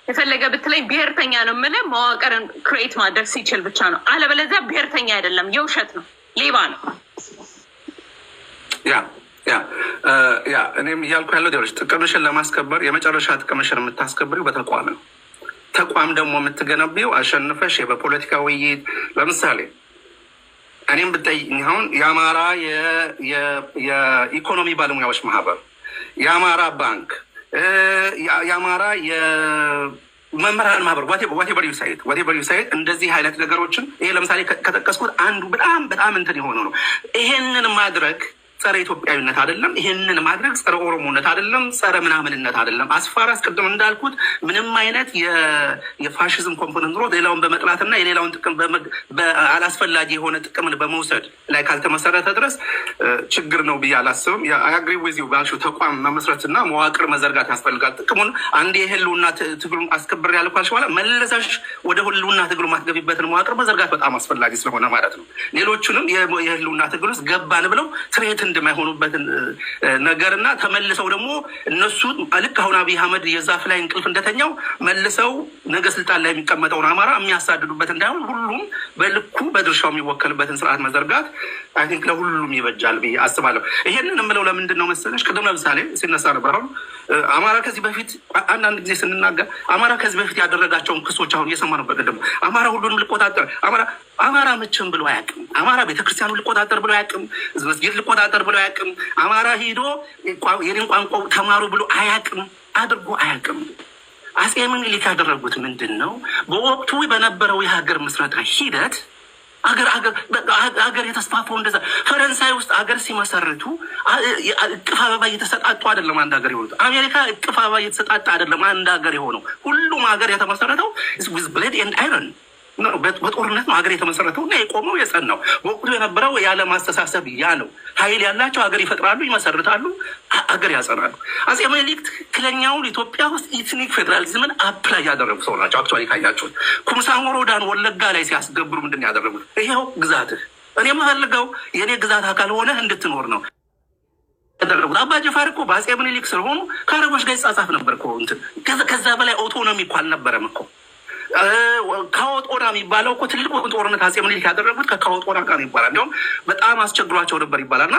የፈለገ ብትለኝ ብሔርተኛ ነው የምልህ መዋቅርን ክሬት ማድረግ ሲችል ብቻ ነው። አለበለዚያ ብሔርተኛ አይደለም፣ የውሸት ነው፣ ሌባ ነው። ያ እኔም እያልኩ ያለው ሌሎች ጥቅምሽን ለማስከበር የመጨረሻ ጥቅምሽን የምታስከብሪው በተቋም ነው። ተቋም ደግሞ የምትገነቢው አሸንፈሽ በፖለቲካ ውይይት። ለምሳሌ እኔም ብጠይቅኝ አሁን የአማራ የኢኮኖሚ ባለሙያዎች ማህበር፣ የአማራ ባንክ፣ የአማራ የመምህራን ማህበር ዋቴቨር ዩ ሳይት እንደዚህ አይነት ነገሮችን ይሄ ለምሳሌ ከጠቀስኩት አንዱ በጣም እንትን የሆነ ነው። ይሄንን ማድረግ ጸረ ኢትዮጵያዊነት አይደለም። ይሄንን ማድረግ ጸረ ኦሮሞነት አይደለም፣ ጸረ ምናምንነት አይደለም። አስፋር አስቀድም እንዳልኩት ምንም አይነት የፋሽዝም ኮምፖነንት ኖሮ ሌላውን በመጥላትና የሌላውን ጥቅም አላስፈላጊ የሆነ ጥቅምን በመውሰድ ላይ ካልተመሰረተ ድረስ ችግር ነው ብዬ አላስብም። አግሪ ዊዝ ዩ ባልሽው ተቋም መመስረትና መዋቅር መዘርጋት ያስፈልጋል። ጥቅሙን አንድ የህልውና ትግሉን አስከብር ያለ ካልሽ በኋላ መለሰሽ ወደ ህልውና ትግሉ ማትገቢበትን መዋቅር መዘርጋት በጣም አስፈላጊ ስለሆነ ማለት ነው። ሌሎቹንም የህልውና ትግል ውስጥ ገባን ብለው ትሬት እንደማይሆኑበትን ነገርና ተመልሰው ደግሞ እነሱ ልክ አሁን አብይ አህመድ የዛፍ ላይ እንቅልፍ እንደተኛው መልሰው ነገ ስልጣን ላይ የሚቀመጠውን አማራ የሚያሳድዱበት እንዳይሆን ሁሉም በልኩ በድርሻው የሚወከልበትን ስርዓት መዘርጋት አይ ቲንክ ለሁሉም ይበጃል ብዬ አስባለሁ። ይሄንን የምለው ለምንድን ነው መሰለሽ? ቅድም ለምሳሌ ሲነሳ ነበር አሁን አማራ ከዚህ በፊት አንዳንድ ጊዜ ስንናገር አማራ ከዚህ በፊት ያደረጋቸውን ክሶች አሁን እየሰማ ነበር። ቅድም አማራ ሁሉንም ልቆጣጠር አማራ መቼም ብሎ አያውቅም። አማራ ቤተክርስቲያኑ ልቆጣጠር ብሎ አያውቅም። መስጊድ ልቆጣጠር ብሎ አያውቅም። አማራ ሂዶ የኔን ቋንቋ ተማሩ ብሎ አያውቅም፣ አድርጎ አያውቅም። አፄ ምኒልክ ያደረጉት ምንድን ነው? በወቅቱ በነበረው የሀገር ምስረታ ሂደት አገር የተስፋፋው እንደዛ ፈረንሳይ ውስጥ አገር ሲመሰርቱ እቅፍ አበባ እየተሰጣጡ አይደለም አንድ ሀገር የሆኑት። አሜሪካ እቅፍ አበባ እየተሰጣጣ አይደለም አንድ ሀገር የሆነው። ሁሉም ሀገር የተመሰረተው ዊዝ ብሌድ ኤንድ አይረን በጦርነት ነው ሀገር የተመሰረተው እና የቆመው የጸናው። በወቅቱ የነበረው የዓለም አስተሳሰብ ያ ነው። ኃይል ያላቸው ሀገር ይፈጥራሉ፣ ይመሰርታሉ፣ ሀገር ያጸናሉ። አፄ ምኒልክ ትክክለኛውን ኢትዮጵያ ውስጥ ኢትኒክ ፌዴራሊዝምን አፕላይ ያደረጉ ሰው ናቸው። አክቹዋሊ ካያችሁት ኩምሳ ሞሮዳን ወለጋ ላይ ሲያስገብሩ ምንድን ያደረጉት? ይሄው ግዛትህ እኔ የምፈልገው የእኔ ግዛት አካል ሆነህ እንድትኖር ነው ያደረጉት። አባ ጀፋር እኮ በአፄ ምኒልክ ስለሆኑ ከአረቦች ጋር ይጻጻፍ ነበር እኮ እንትን ከዛ በላይ ኦቶኖሚ እኮ አልነበረም እኮ። ካወጦና የሚባለው እኮ ትልቁ ጦርነት አፄ ምኒልክ ያደረጉት ከካወጦና ጋር ይባላል። እንዲሁም በጣም አስቸግሯቸው ነበር ይባላል። እና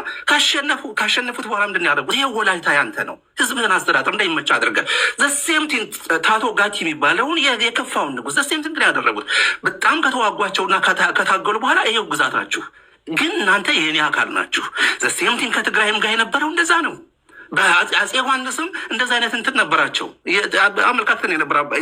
ካሸነፉት በኋላ ምንድን ያደረጉት? ይሄ ወላይታ ያንተ ነው፣ ህዝብህን አስተዳደር እንዳይመች አድርገህ ዘሴምቲን ታቶ ጋቲ የሚባለውን የከፋውን ንጉስ ዘሴምቲን ግን ያደረጉት በጣም ከተዋጓቸውና ከታገሉ በኋላ ይሄው ግዛታችሁ ግን እናንተ የእኔ አካል ናችሁ። ዘሴምቲን ከትግራይም ጋር የነበረው እንደዛ ነው። በአፄ ዮሐንስም እንደዚ አይነት እንትን ነበራቸው አመልካከትን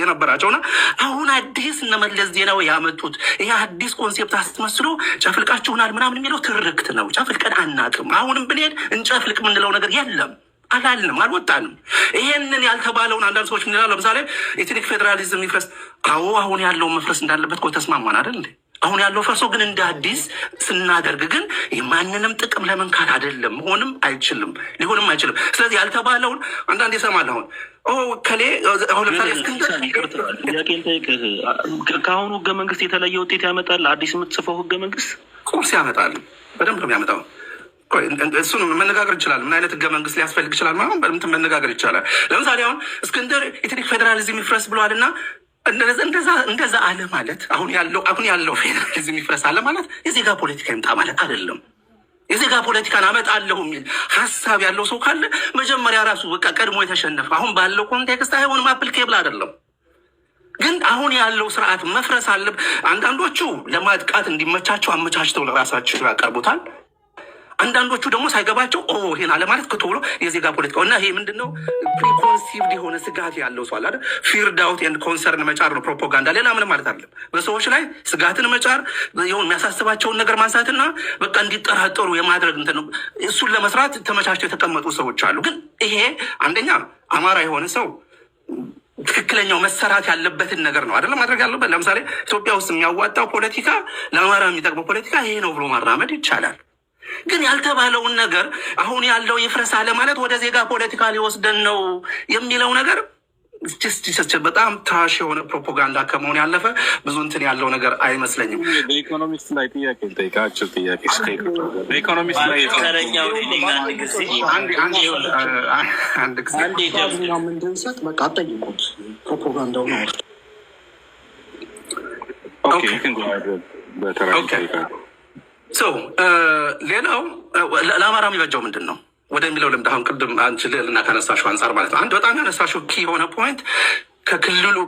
የነበራቸው እና አሁን አዲስ እነ መለስ ዜናዊ ያመጡት ይሄ አዲስ ኮንሴፕት አስመስሎ ጨፍልቃችሁናል ምናምን የሚለው ትርክት ነው። ጨፍልቀን አናቅም። አሁንም ብንሄድ እንጨፍልቅ የምንለው ነገር የለም። አላልንም፣ አልወጣንም። ይሄንን ያልተባለውን አንዳንድ ሰዎች ምን ይላሉ? ለምሳሌ ኤትኒክ ፌዴራሊዝም ይፍረስ። አዎ አሁን ያለውን መፍረስ እንዳለበት እኮ ተስማማን አይደል እንዴ? አሁን ያለው ፈርሶ ግን እንደ አዲስ ስናደርግ ግን የማንንም ጥቅም ለመንካት አይደለም፣ ሊሆንም አይችልም። ስለዚህ ያልተባለውን አንዳንድ ይሰማል። አሁን ከሌ አሁን ለምሳሌ ጥያቄን ጠይቅህ ከአሁኑ ህገ መንግስት የተለየ ውጤት ያመጣል? አዲስ የምትጽፈው ህገ መንግስት ቁርስ ያመጣል። በደንብ ነው የሚያመጣው። እሱን መነጋገር ይችላል። ምን አይነት ህገ መንግስት ሊያስፈልግ ይችላል? ማለት በምትን መነጋገር ይቻላል። ለምሳሌ አሁን እስክንድር ኤትኒክ ፌዴራሊዝም ይፍረስ ብለዋል እና እንደዛ አለ ማለት አሁን ያለው ፌዴራሊዝም ይፍረስ አለ ማለት የዜጋ ፖለቲካ ይምጣ ማለት አይደለም። የዜጋ ፖለቲካን አመጣለሁ የሚል ሀሳብ ያለው ሰው ካለ መጀመሪያ ራሱ በቃ ቀድሞ የተሸነፈ አሁን ባለው ኮንቴክስት አይሆንም፣ አፕሊኬብል አይደለም። ግን አሁን ያለው ስርዓት መፍረስ አለ። አንዳንዶቹ ለማጥቃት እንዲመቻቸው አመቻችተው ለራሳቸው ያቀርቡታል። አንዳንዶቹ ደግሞ ሳይገባቸው ይሄን አለ ማለት ክትብሎ የዜጋ ፖለቲካው እና ይሄ ምንድነው ፕሪኮንሲቭድ የሆነ ስጋት ያለው ሰው አለ አይደል? ፊር ዳውት ኤንድ ኮንሰርን መጫር ነው ፕሮፓጋንዳ፣ ሌላ ምንም ማለት አይደለም። በሰዎች ላይ ስጋትን መጫር ይሁን የሚያሳስባቸውን ነገር ማንሳትና በቃ እንዲጠራጠሩ የማድረግ እንትን ነው። እሱን ለመስራት ተመቻችተው የተቀመጡ ሰዎች አሉ። ግን ይሄ አንደኛ አማራ የሆነ ሰው ትክክለኛው መሰራት ያለበትን ነገር ነው አይደለም ማድረግ ያለበት። ለምሳሌ ኢትዮጵያ ውስጥ የሚያዋጣው ፖለቲካ ለአማራ የሚጠቅመው ፖለቲካ ይሄ ነው ብሎ ማራመድ ይቻላል። ግን ያልተባለውን ነገር አሁን ያለው ይፍረስ አለ ማለት ወደ ዜጋ ፖለቲካ ሊወስደን ነው የሚለው ነገር በጣም ትራሽ የሆነ ፕሮፓጋንዳ ከመሆን ያለፈ ብዙ እንትን ያለው ነገር አይመስለኝም። በኢኮኖሚክስ ላይ ጥያቄ ልጠይቃችሁ። በኢኮኖሚክስ ላይ አንድ ጊዜ ምንድንሰጥ በቃ ጠይቁት። ፕሮፓጋንዳው ነው። ሌላው ለአማራ የሚበጃው ምንድን ነው ወደሚለው ልምድ አሁን ቅድም አንቺ ልዕልና ከነሳሽው አንጻር ማለት ነው። አንድ በጣም ያነሳሽው ኪ የሆነ ፖይንት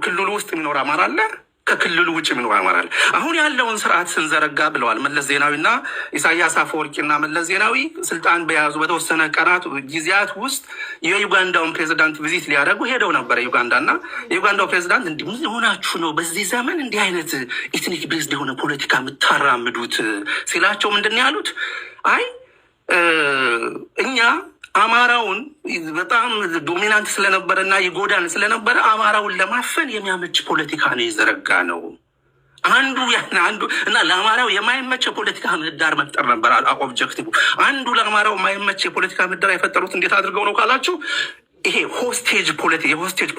ክልሉ ውስጥ የሚኖር አማራ አለ፣ ከክልሉ ውጭ የሚኖር አማራ አለ። አሁን ያለውን ስርዓት ስንዘረጋ ብለዋል መለስ ዜናዊና ኢሳያስ አፈወርቂና መለስ ዜናዊ ስልጣን በያዙ በተወሰነ ቀናት ጊዜያት ውስጥ የዩጋንዳውን ፕሬዚዳንት ቪዚት ሊያደርጉ ሄደው ነበረ። ዩጋንዳና የዩጋንዳው ፕሬዚዳንት እንዲህ ምን ሆናችሁ ነው በዚህ ዘመን እንዲህ አይነት ኢትኒክ ቤዝድ የሆነ ፖለቲካ የምታራምዱት ሲላቸው ምንድን ነው ያሉት? አይ እኛ አማራውን በጣም ዶሚናንት ስለነበረ እና ይጎዳን ስለነበረ አማራውን ለማፈን የሚያመች ፖለቲካ ነው የዘረጋ ነው። አንዱ እና ለአማራው የማይመች የፖለቲካ ምህዳር መፍጠር ነበር ኦብጀክቲቭ። አንዱ ለአማራው የማይመች የፖለቲካ ምህዳር የፈጠሩት እንዴት አድርገው ነው ካላችሁ ይሄ የሆስቴጅ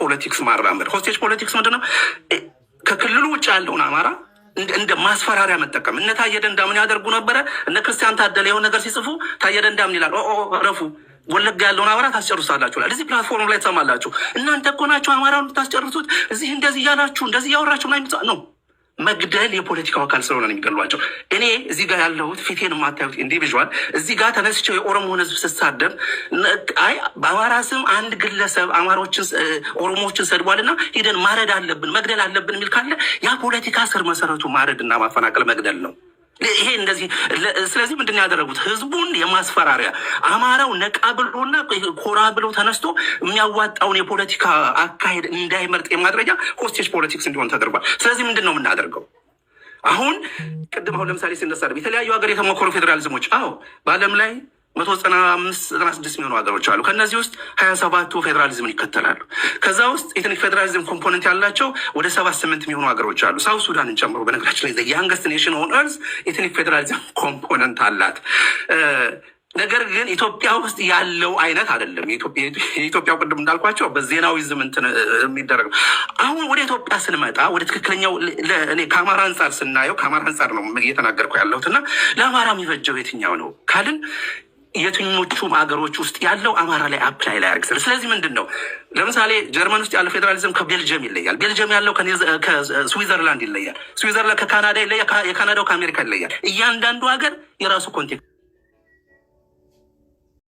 ፖለቲክስ ማራመድ። ሆስቴጅ ፖለቲክስ ምንድን ነው? ከክልሉ ውጭ ያለውን አማራ እንደ ማስፈራሪያ መጠቀም። እነ ታየ ደንዳ ምን ያደርጉ ነበረ? እነ ክርስቲያን ታደለ የሆነ ነገር ሲጽፉ ታየ ደንዳ ምን ይላል? ረፉ ወለጋ ያለውን አማራ ታስጨርሳላችሁ። እዚህ ፕላትፎርም ላይ ትሰማላችሁ። እናንተ እኮ ናችሁ አማራውን ታስጨርሱት፣ እዚህ እንደዚህ እያላችሁ እንደዚህ እያወራችሁ ነው። መግደል የፖለቲካው አካል ስለሆነ ነው የሚገሏቸው። እኔ እዚህ ጋር ያለሁት ፊቴን የማታዩት ኢንዲቪዥዋል እዚህ ጋር ተነስቸው የኦሮሞን ሕዝብ ስሳደብ በአማራ ስም አንድ ግለሰብ ኦሮሞዎችን ሰድቧልና ሂደን ማረድ አለብን መግደል አለብን የሚል ካለ ያ ፖለቲካ ስር መሰረቱ ማረድና ማፈናቀል መግደል ነው። ይሄ እንደዚህ። ስለዚህ ምንድን ያደረጉት? ህዝቡን የማስፈራሪያ አማራው ነቃ ብሎና ኮራ ብሎ ተነስቶ የሚያዋጣውን የፖለቲካ አካሄድ እንዳይመርጥ የማድረጊያ ሆስቴጅ ፖለቲክስ እንዲሆን ተደርጓል። ስለዚህ ምንድን ነው የምናደርገው? አሁን ለምሳሌ ሲነሳ የተለያዩ ሀገር የተሞከሩ ፌዴራሊዝሞች በዓለም ላይ 195-96 የሚሆኑ ሀገሮች አሉ። ከእነዚህ ውስጥ 27ቱ ፌዴራሊዝምን ይከተላሉ። ከዛ ውስጥ ኤትኒክ ፌዴራሊዝም ኮምፖነንት ያላቸው ወደ 78 የሚሆኑ ሀገሮች አሉ፣ ሳውት ሱዳንን ጨምሮ። በነገራችን ላይ ያንገስት ኔሽን ኦን እርዝ ኤትኒክ ፌዴራሊዝም ኮምፖነንት አላት። ነገር ግን ኢትዮጵያ ውስጥ ያለው አይነት አይደለም። የኢትዮጵያው ቅድም እንዳልኳቸው በዜናዊዝም እንትን የሚደረግ። አሁን ወደ ኢትዮጵያ ስንመጣ ወደ ትክክለኛው እኔ ከአማራ አንጻር ስናየው ከአማራ አንጻር ነው እየተናገርኩ ያለሁት እና ለአማራ የሚበጀው የትኛው ነው ካልን የትኞቹም ሀገሮች ውስጥ ያለው አማራ ላይ አፕላይ ላይ ያርግስል። ስለዚህ ምንድን ነው ለምሳሌ ጀርመን ውስጥ ያለው ፌዴራሊዝም ከቤልጅየም ይለያል። ቤልጅየም ያለው ከስዊዘርላንድ ይለያል። ስዊዘርላንድ ከካናዳ ይለያል። የካናዳው ከአሜሪካ ይለያል። እያንዳንዱ ሀገር የራሱ ኮንቴክስት